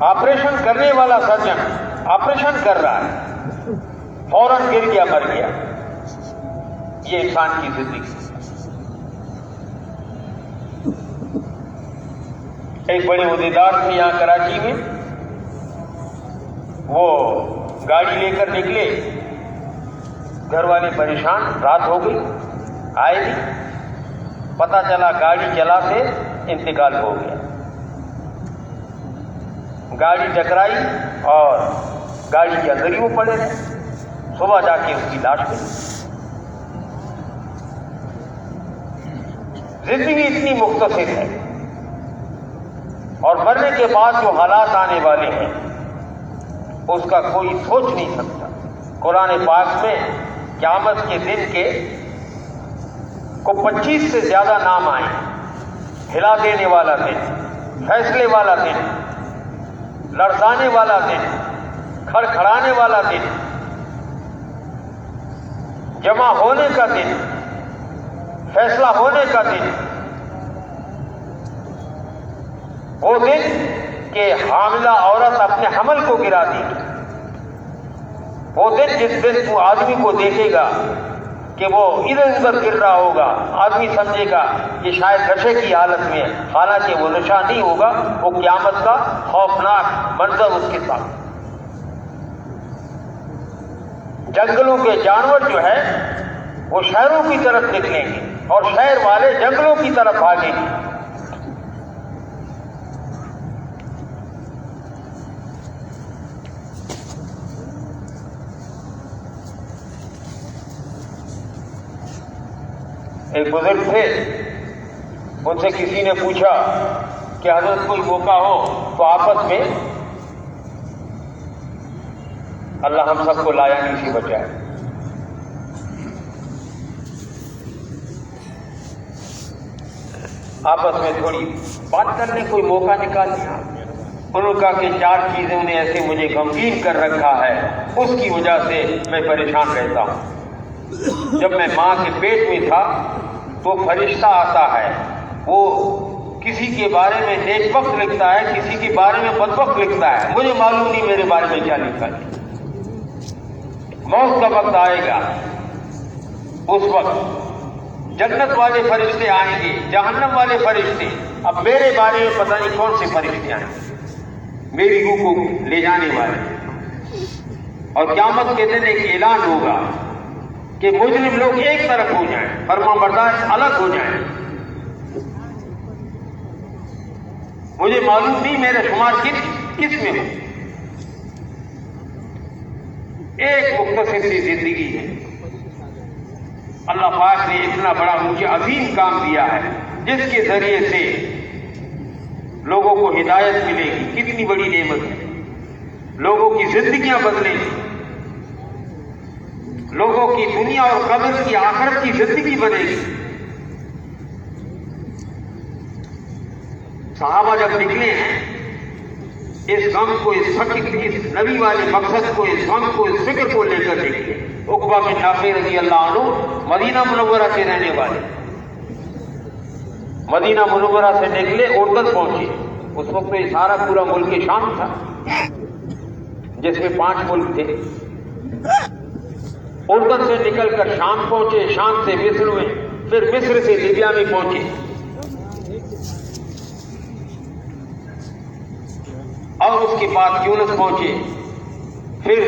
آپریشن کرنے والا سرجن آپریشن کر رہا ہے، فوراً گر گیا، مر گیا۔ یہ انسان کی زندگی۔ ایک بڑے عہدیدار تھے یہاں کراچی میں، وہ گاڑی لے کر نکلے، گھر والے پریشان، رات ہو گئی، آئے نہیں، پتہ چلا گاڑی چلاتے انتقال ہو گیا۔ گاڑی ٹکرائی اور گاڑی کے اندر ہی وہ پڑے رہے، صبح جا کے اس کی لاش ملی۔ زندگی اتنی مختصر ہے، اور مرنے کے بعد جو حالات آنے والے ہیں اس کا کوئی سوچ نہیں سکتا۔ قرآن پاک میں قیامت کے دن کے کو 25 سے زیادہ نام آئے، ہلا دینے والا دن، فیصلے والا دن، لرزانے والا دن، کھڑکھڑانے والا دن، جمع ہونے کا دن، فیصلہ ہونے کا دن، وہ دن کہ حاملہ عورت اپنے حمل کو گرا دے گی، وہ دن جس دن تو آدمی کو دیکھے گا کہ وہ ادھر ادھر گر رہا ہوگا، آدمی سمجھے گا کہ شاید نشے کی حالت میں ہے، حالانکہ وہ نشہ نہیں ہوگا، وہ قیامت کا خوفناک منظر اس کے ساتھ۔ جنگلوں کے جانور جو ہے وہ شہروں کی طرف نکلیں گے اور شہر والے جنگلوں کی طرف بھاگیں گے۔ ایک بزرگ تھے، ان سے کسی نے پوچھا کہ حضرت کوئی موقع ہو تو آپس میں اللہ ہم سب کو لایانی سے بچائے، آپس میں تھوڑی بات کرنے کوئی موقع نکال دیا۔ انہوں نے کہا کہ 4 چیزوں نے ایسے مجھے غمگین کر رکھا ہے، اس کی وجہ سے میں پریشان رہتا ہوں۔ جب میں ماں کے پیٹ میں تھا تو فرشتہ آتا ہے، وہ کسی کے بارے میں نیک وقت لکھتا ہے، کسی کے بارے میں بدبخت لکھتا ہے، مجھے معلوم نہیں میرے بارے میں کیا لکھا ہے۔ موت کا وقت آئے گا، اس وقت جنت والے فرشتے آئیں گے، جہنم والے فرشتے، اب میرے بارے میں پتہ نہیں کون سے فرشتے آئیں گے میری روح کو لے جانے والے۔ اور قیامت کے دن ایک اعلان ہوگا کہ مجرم لوگ ایک طرف ہو جائیں، فرمانبردار الگ ہو جائیں۔ مجھے معلوم نہیں میرا شمار کس میں ہو۔ ایک مختصر سی زندگی ہے، اللہ پاک نے اتنا بڑا مجھے عظیم کام دیا ہے جس کے ذریعے سے لوگوں کو ہدایت ملے گی۔ کتنی بڑی نعمت ہے، لوگوں کی زندگیاں بدلیں گی، لوگوں کی دنیا اور قبر کی آخرت کی زندگی بنے گی۔ صحابہ جب نکلے ہیں اس غم کو، اس فکر، اس نبی والے مقصد کو، اس غم کو، اس فکر کو لے کر نکلے۔ عقبہ بن نافع رضی اللہ عنہ مدینہ منورہ کے رہنے والے، مدینہ منورہ سے نکلے، اردن پہنچے۔ اس وقت تو یہ سارا پورا ملک شام تھا جس میں 5 ملک تھے۔ اردن سے نکل کر شام پہنچے، شام سے مصر میں، پھر مصر سے لیبیا میں پہنچے، اور اس کے بعد یونس پہنچے، پھر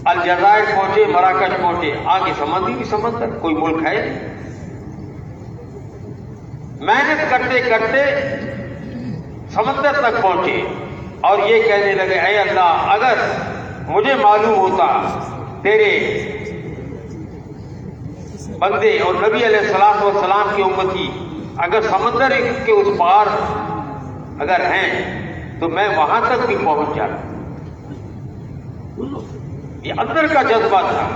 الجزائر پہنچے، مراکش پہنچے، آگے سمندری سمندر، کوئی ملک ہے۔ محنت کرتے کرتے سمندر تک پہنچے اور یہ کہنے لگے، اے اللہ، اگر مجھے معلوم ہوتا تیرے بندے اور نبی علیہ السلام کی امتی اگر سمندر کے اس پار اگر ہیں تو میں وہاں تک بھی پہنچ جاتا۔ یہ اندر کا جذبہ تھا۔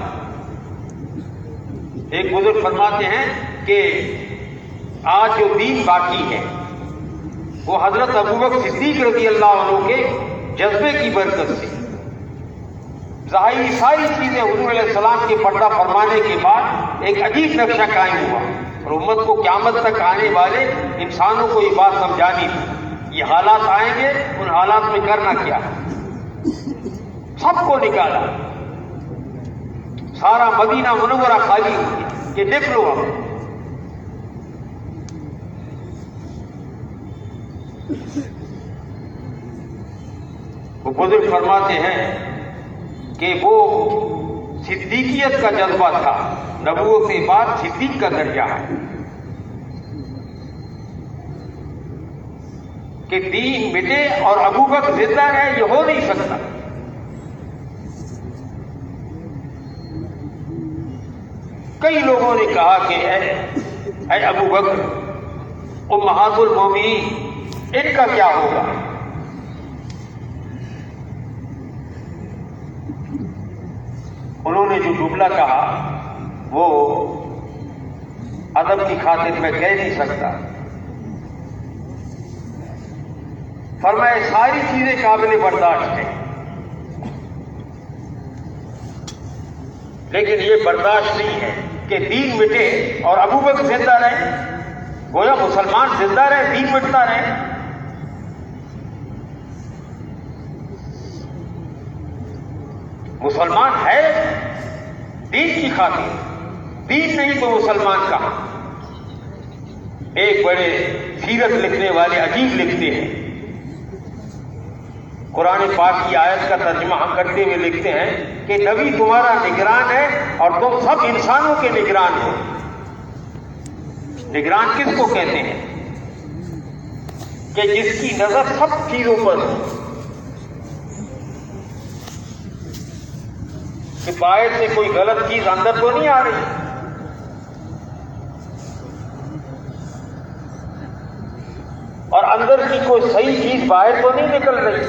ایک بزرگ فرماتے ہیں کہ آج جو دین باقی ہے وہ حضرت ابوبکر صدیق رضی اللہ عنہ کے جذبے کی برکت سے، ظاہری ساری چیزیں حضور علیہ السلام کے پردہ فرمانے کے بعد ایک عجیب نقشہ قائم ہوا، اور امت کو قیامت تک آنے والے انسانوں کو یہ بات سمجھانی تھی، یہ حالات آئیں گے، ان حالات میں کرنا کیا۔ سب کو نکالا، سارا مدینہ منورہ خالی ہو گیا کہ دیکھ لو اب۔ وہ بزرگ فرماتے ہیں کہ وہ صدیقیت کا جذبہ تھا، نبوت کے بعد صدیق کا درجہ ہے کہ دین مٹے اور ابوبکر زندہ رہے، یہ ہو نہیں سکتا۔ کئی لوگوں نے کہا کہ اے ابوبکر، امہات المومنین، ان کا کیا ہوگا؟ انہوں نے جو جملہ کہا وہ ادب کی خاطر میں کہہ نہیں سکتا۔ فرمائے ساری چیزیں قابل برداشت ہیں، لیکن یہ برداشت نہیں ہے کہ دین مٹے اور ابوبکر زندہ رہے، گویا مسلمان زندہ رہے، دین مٹتا رہے۔ مسلمان ہے دین کی خاطر، دین نہیں تو مسلمان کہاں؟ ایک بڑے سیرت لکھنے والے عجیب لکھتے ہیں، قرآن پاک کی آیت کا ترجمہ ہم کرتے ہوئے لکھتے ہیں کہ نبی تمہارا نگران ہے اور تم سب انسانوں کے نگران ہو۔ نگران کس کو کہتے ہیں؟ کہ جس کی نظر سب چیزوں پر ہو، کہ باہر سے کوئی غلط چیز اندر تو نہیں آ رہی، اور اندر کی کوئی صحیح چیز باہر تو نہیں نکل رہی۔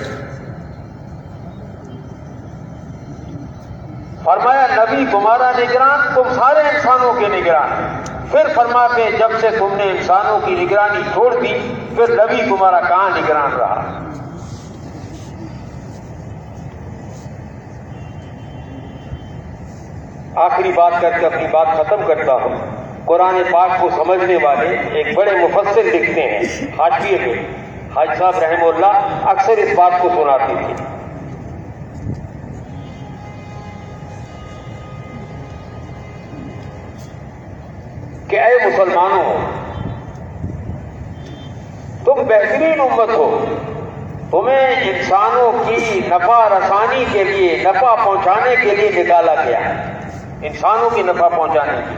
فرمایا نبی تمہارا نگران، تم سارے انسانوں کے نگران۔ پھر فرما کے جب سے تم نے انسانوں کی نگرانی چھوڑ دی، پھر نبی تمہارا کہاں نگران رہا؟ آخری بات کر کے اپنی بات ختم کرتا ہوں۔ قرآن پاک کو سمجھنے والے ایک بڑے مفسر لکھتے ہیں حاشیے میں، حاج صاحب رحمہ اللہ اکثر اس بات کو سناتے تھے کہ اے مسلمانوں، تم بہترین امت ہو، تمہیں انسانوں کی نفع رسانی کے لیے، نفع پہنچانے کے لیے نکالا گیا ہے۔ انسانوں کی نفع پہنچانے کی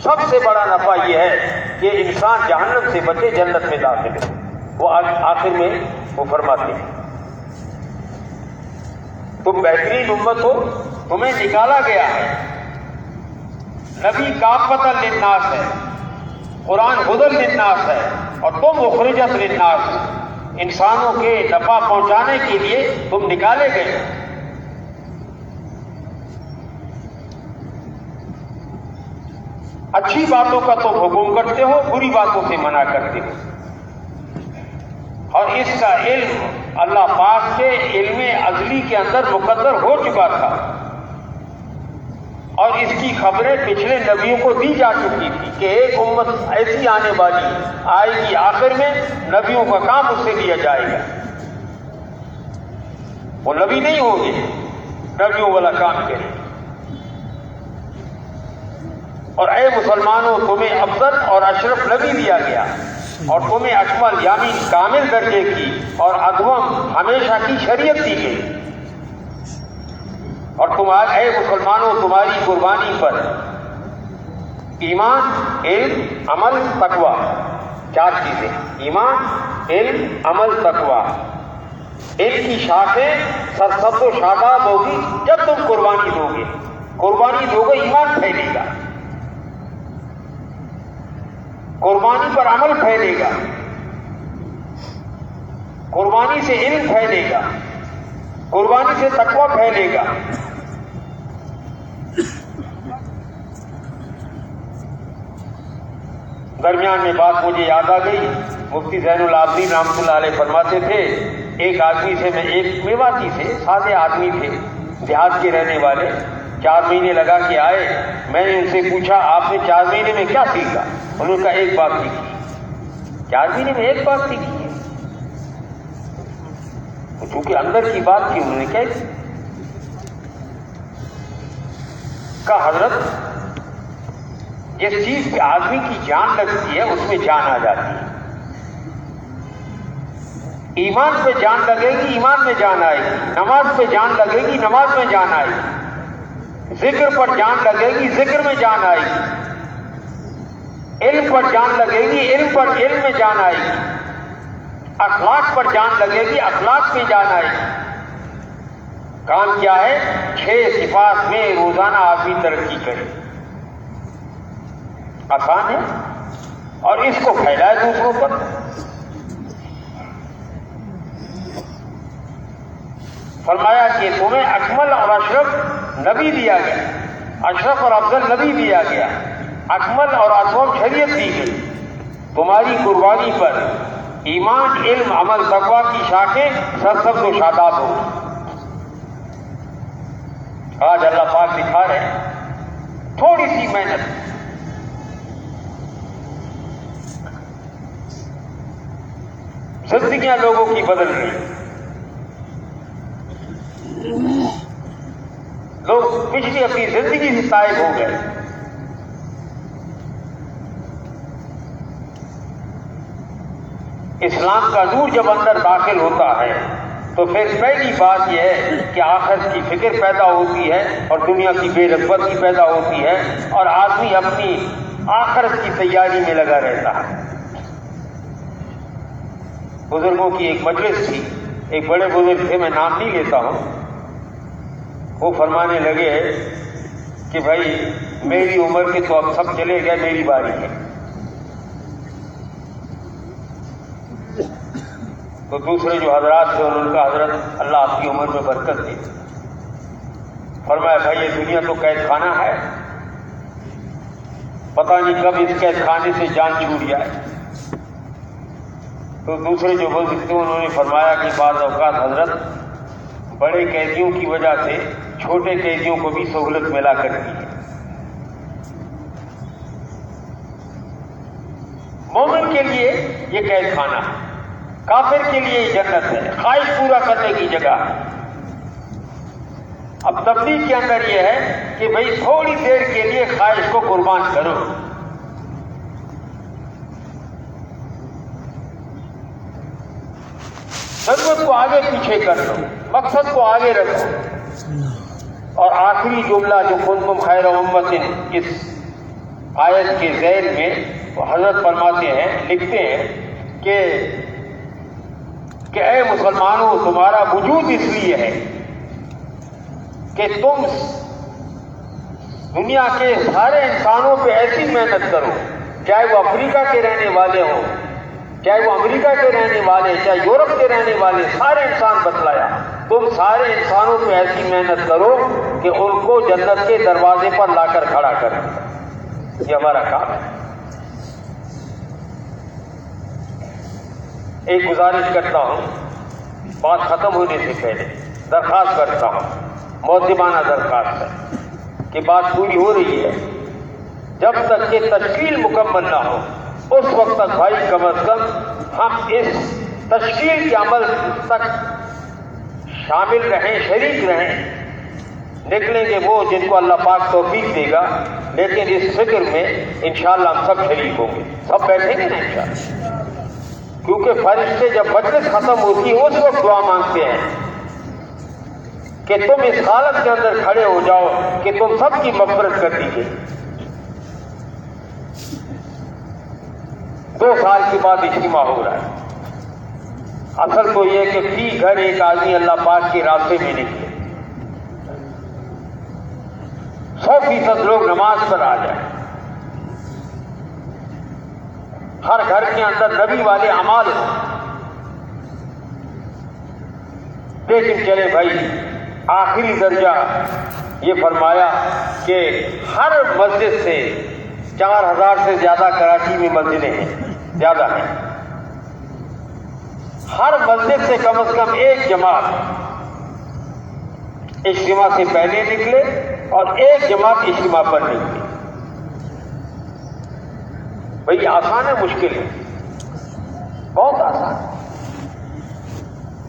سب سے بڑا نفع یہ ہے کہ انسان جہنم سے بچے، جنت میں داخل ہے۔ وہ آخر میں وہ فرماتے ہیں تم بہترین امت ہو، تمہیں نکالا گیا ہے۔ نبی کافۃ للناس ہے، قرآن ہدی للناس ہے، اور تم اخرجت للناس، انسانوں کے نفع پہنچانے کے لیے تم نکالے گئے۔ اچھی باتوں کا تم حکم کرتے ہو، بری باتوں سے منع کرتے ہو، اور اس کا علم اللہ پاک کے علم ازلی کے اندر مقدر ہو چکا تھا، اور اس کی خبریں پچھلے نبیوں کو دی جا چکی تھی کہ ایک امت ایسی آنے والی آئے گی، آخر میں نبیوں کا کام اس سے لیا جائے گا۔ وہ نبی نہیں ہوں گے، نبیوں والا کام کریں۔ اور اے مسلمانوں، تمہیں افضل اور اشرف نبی دیا گیا، اور تمہیں اکمل یعنی کامل درجے کی اور ادوم ہمیشہ کی شریعت دی گئی۔ اور تمہارے اے مسلمانوں، تمہاری قربانی پر ایمان، علم، عمل، تقوی، چار چیزیں، ایمان، علم، عمل، تقوی۔ علم کی شاخیں سرسبز و شاداب ہوگی جب تم قربانی دو گے۔ قربانی دو گے، ایمان پھیلے گا، قربانی پر عمل پھیلے گا، قربانی سے علم پھیلے گا، قربانی سے تقوی پھیلے گا۔ درمیان میں بات مجھے یاد آ گئی، مفتی زین العابدین رحمۃ اللہ علیہ فرماتے تھے، ایک آدمی سے، میں ایک میواتی سے، سادے آدمی تھے، دیہات کے رہنے والے، 4 مہینے لگا کے آئے۔ میں نے ان سے پوچھا آپ نے 4 مہینے میں کیا سیکھا؟ انہوں نے کہا ایک بات سیکھی۔ 4 مہینے میں ایک بات سیکھی ہے؟ چونکہ اندر کی بات تھی، انہوں نے کہا حضرت، جس چیز پہ آدمی کی جان لگتی ہے اس میں جان آ جاتی ہے۔ ایمان پہ جان لگے گی، ایمان میں جان آئے گی۔ نماز پہ جان لگے گی، نماز میں جان آئے گی۔ ذکر پر جان لگے گی، ذکر میں جان آئے گی۔ علم پر جان لگے گی، علم میں جان آئے گی۔ اخلاق پر جان لگے گی، اخلاق میں جان آئے گی۔ کام کیا ہے؟ 6 صفات میں روزانہ آدمی ترقی کرے۔ آسان ہے، اور اس کو پھیلائے دوسروں پر۔ فرمایا کہ تمہیں اکمل اور اشرف نبی دیا گیا، اشرف اور افضل نبی دیا گیا، اکمل اور ادوم شریعت دی گئی۔ تمہاری قربانی پر ایمان، علم، عمل، تقوی کی شاخیں سرسبز و شاداب ہو۔ آج اللہ پاک دکھا رہے ہیں، تھوڑی سی محنت، زندگیاں لوگوں کی بدل گئی۔ لوگ پچھلی اپنی زندگی سے تائب ہو گئے، اسلام کا نور جب اندر داخل ہوتا ہے تو پھر پہلی بات یہ ہے کہ آخرت کی فکر پیدا ہوتی ہے اور دنیا کی بے رغبتی پیدا ہوتی ہے اور آدمی اپنی آخرت کی تیاری میں لگا رہتا ہے۔ بزرگوں کی ایک مجلس تھی، ایک بڑے بزرگ تھے، میں نام نہیں لیتا ہوں، وہ فرمانے لگے کہ بھائی میری عمر کے تو اب سب چلے گئے، میری باری ہے۔ تو دوسرے جو حضرات تھے انہوں نے کہا حضرت اللہ آپ کی عمر میں برکت دے۔ فرمایا بھائی یہ دنیا تو قید خانہ ہے، پتہ نہیں کب اس قید خانے سے جان چھوٹ جائے۔ تو دوسرے جو بزرگ تھے انہوں نے فرمایا کہ بعض اوقات حضرت بڑے قیدیوں کی وجہ سے چھوٹے قیدیوں کو بھی سہولت ملا کرتی ہے۔ مومن کے لیے یہ قید خانہ ہے، کافر کے لیے یہ جنت ہے، خواہش پورا کرنے کی جگہ ہے۔ اب تبلیغ کے اندر یہ ہے کہ بھئی تھوڑی دیر کے لیے خواہش کو قربان کرو، ضرورت کو آگے پیچھے کر لو، مقصد کو آگے رکھو۔ اور آخری جملہ جو کنتم خیر امت اس آیت کے ذیل میں حضرت فرماتے ہیں، لکھتے ہیں کہ اے مسلمانوں تمہارا وجود اس لیے ہے کہ تم دنیا کے سارے انسانوں پہ ایسی محنت کرو، چاہے وہ افریقہ کے رہنے والے ہوں، چاہے وہ امریکہ کے رہنے والے، چاہے یورپ کے رہنے والے، سارے انسان بتلایا تم سارے انسانوں پہ ایسی محنت کرو کہ ان کو جنت کے دروازے پر لا کر کھڑا کریں۔ یہ ہمارا کام ہے۔ ایک گزارش کرتا ہوں، بات ختم ہونے سے پہلے درخواست کرتا ہوں، مؤدبانہ درخواست ہے کہ بات پوری ہو رہی ہے، جب تک کہ تشکیل مکمل نہ ہو اس وقت تک بھائی کم از کم ہم اس تشکیل کے عمل تک شامل رہیں، شریک رہیں۔ نکلیں گے وہ جن کو اللہ پاک توفیق دے گا، لیکن اس فکر میں انشاءاللہ ہم سب شریک ہوں گے، سب بیٹھیں گے نا انشاءاللہ، کیونکہ فرشتے جب مجلس ختم ہوتی ہے اس وقت دعا مانگتے ہیں کہ تم اس حالت کے اندر کھڑے ہو جاؤ کہ تم سب کی مغفرت کر دی گئی۔ 2 سال کے بعد اجتماع ہو رہا ہے۔ اصل تو یہ کہ فی گھر ایک آدمی اللہ پاک کے راستے میں نکلے، 100% لوگ نماز پر آ جائیں، ہر گھر کے اندر نبی والے اعمال ہوں۔ لیکن چلے بھائی آخری درجہ یہ فرمایا کہ ہر مسجد سے 4000 سے زیادہ کراچی میں مسجدیں ہیں، زیادہ ہیں، ہر مسجد سے کم از کم ایک جماعت اجتماع سے پہلے نکلے اور ایک جماعت اجتماع پر نکلے۔ بھئی آسان ہے مشکل ہے؟ بہت آسان ہے،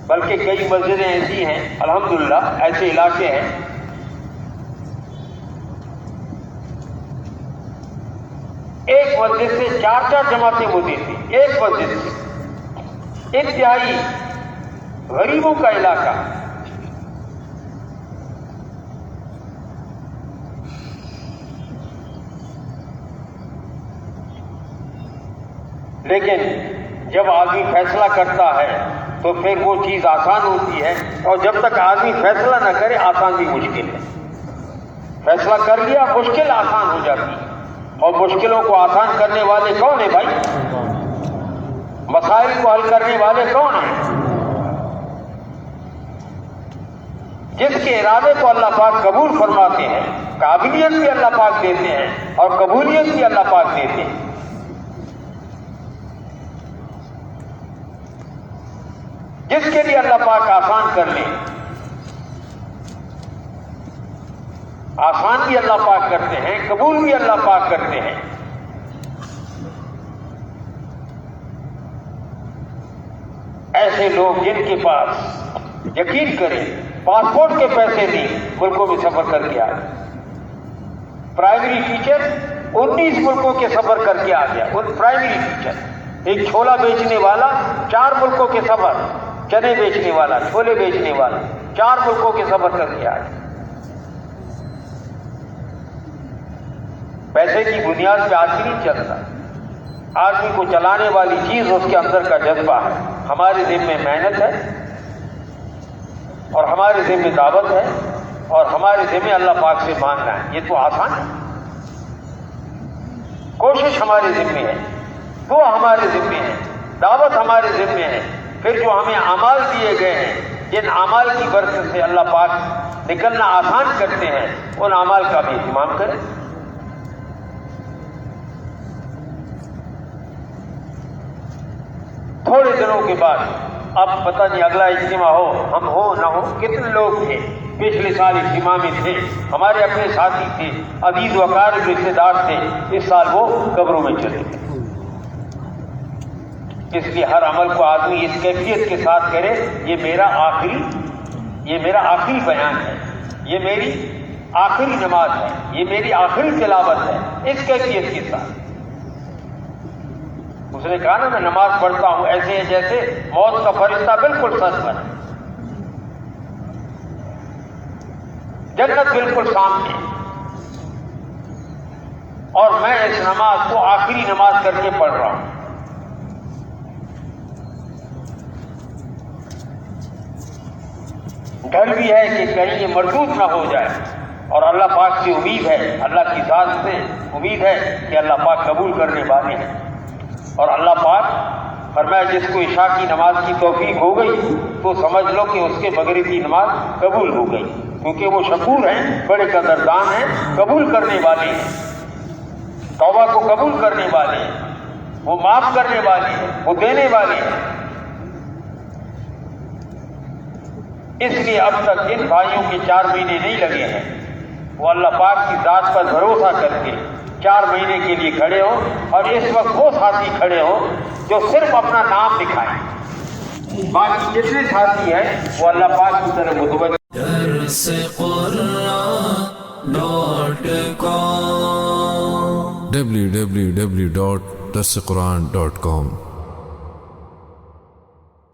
بلکہ کئی مسجدیں ایسی ہیں الحمدللہ، ایسے علاقے ہیں ایک مسجد سے 4 جماعتیں ہوتی تھیں، ایک مسجد سے۔ انتہائی غریبوں کا علاقہ، لیکن جب آدمی فیصلہ کرتا ہے تو پھر وہ چیز آسان ہوتی ہے، اور جب تک آدمی فیصلہ نہ کرے آسان بھی مشکل ہے۔ فیصلہ کر لیا مشکل آسان ہو جاتی ہے، اور مشکلوں کو آسان کرنے والے کون ہیں بھائی؟ مسائل کو حل کرنے والے کون ہیں؟ جس کے ارادے کو اللہ پاک قبول فرماتے ہیں، قابلیت بھی اللہ پاک دیتے ہیں اور قبولیت بھی اللہ پاک دیتے ہیں۔ جس کے لیے اللہ پاک آسان کر لے، آسان بھی اللہ پاک کرتے ہیں، قبول بھی اللہ پاک کرتے ہیں۔ ایسے لوگ جن کے پاس یقین کریں پاسپورٹ کے پیسے نہیں ملکوں میں سفر کر کے آ گئے، پرائمری ٹیچر 19 ملکوں کے سفر کر کے آ گیا، وہ پرائمری ٹیچر ایک چھولا بیچنے والا 4 ملکوں کے سفر، چنے بیچنے والا، چھولے بیچنے والا 4 ملکوں کے سفر کر کے آئے. پیسے کی بنیاد پہ آدمی نہیں چلتا. آدمی کو چلانے والی چیز اس کے اندر کا جذبہ ہے. ہمارے ذمہ محنت ہے اور ہمارے ذمہ دعوت ہے اور ہمارے ذمہ اللہ پاک سے مانگنا ہے. یہ تو آسان ہے. کوشش ہمارے ذمہ ہے، دعا ہمارے ذمہ ہے، دعوت ہمارے ذمہ ہے. پھر جو ہمیں اعمال دیے گئے ہیں، جن اعمال کی برکت سے اللہ پاک نکلنا آسان کرتے ہیں، ان اعمال کا بھی اہتمام کریں. تھوڑے دنوں کے بعد، اب پتہ نہیں اگلا اجتماع ہو، ہم ہو نہ ہو، کتنے لوگ تھے پچھلے سال اجتماع میں تھے، ہمارے اپنے ساتھی تھے، عزیز وقارب رشتے دار تھے. اس سال وہ قبروں میں چلے گئے. اس لیے ہر عمل کو آدمی اس کیفیت کے ساتھ کرے، یہ میرا آخری بیان ہے، یہ میری آخری نماز ہے، یہ میری آخری تلاوت ہے، اس کیفیت کے ساتھ. اس نے کہا نا میں نماز پڑھتا ہوں ایسے جیسے موت کا فرشتہ بالکل سر پر، جنت بالکل سامنے، اور میں اس نماز کو آخری نماز کر کے پڑھ رہا ہوں. ڈر بھی ہے کہ کہیں یہ مردود نہ ہو جائے، اور اللہ پاک سے امید ہے، اللہ کی ذات سے امید ہے کہ اللہ پاک قبول کرنے والے ہیں. اور اللہ پاک فرمایا جس کو عشاء کی نماز کی توفیق ہو گئی تو سمجھ لو کہ اس کے مغرب کی نماز قبول ہو گئی، کیونکہ وہ شکور ہیں، بڑے قدردان ہیں، قبول کرنے والے ہیں، توبہ کو قبول کرنے والے ہیں، وہ معاف کرنے والے ہیں، وہ دینے والے ہیں. اس لیے اب تک ان بھائیوں کے 4 مہینے نہیں لگے ہیں. وہ اللہ پاک کی ذات پر بھروسہ کر کے 4 مہینے کے لیے کھڑے ہو، اور اس وقت وہ ساتھی کھڑے ہو جو صرف اپنا نام دکھائیں. باقی جتنے ساتھی ہیں وہ اللہ پاک کی طرف متوجہ. www.darsequran.com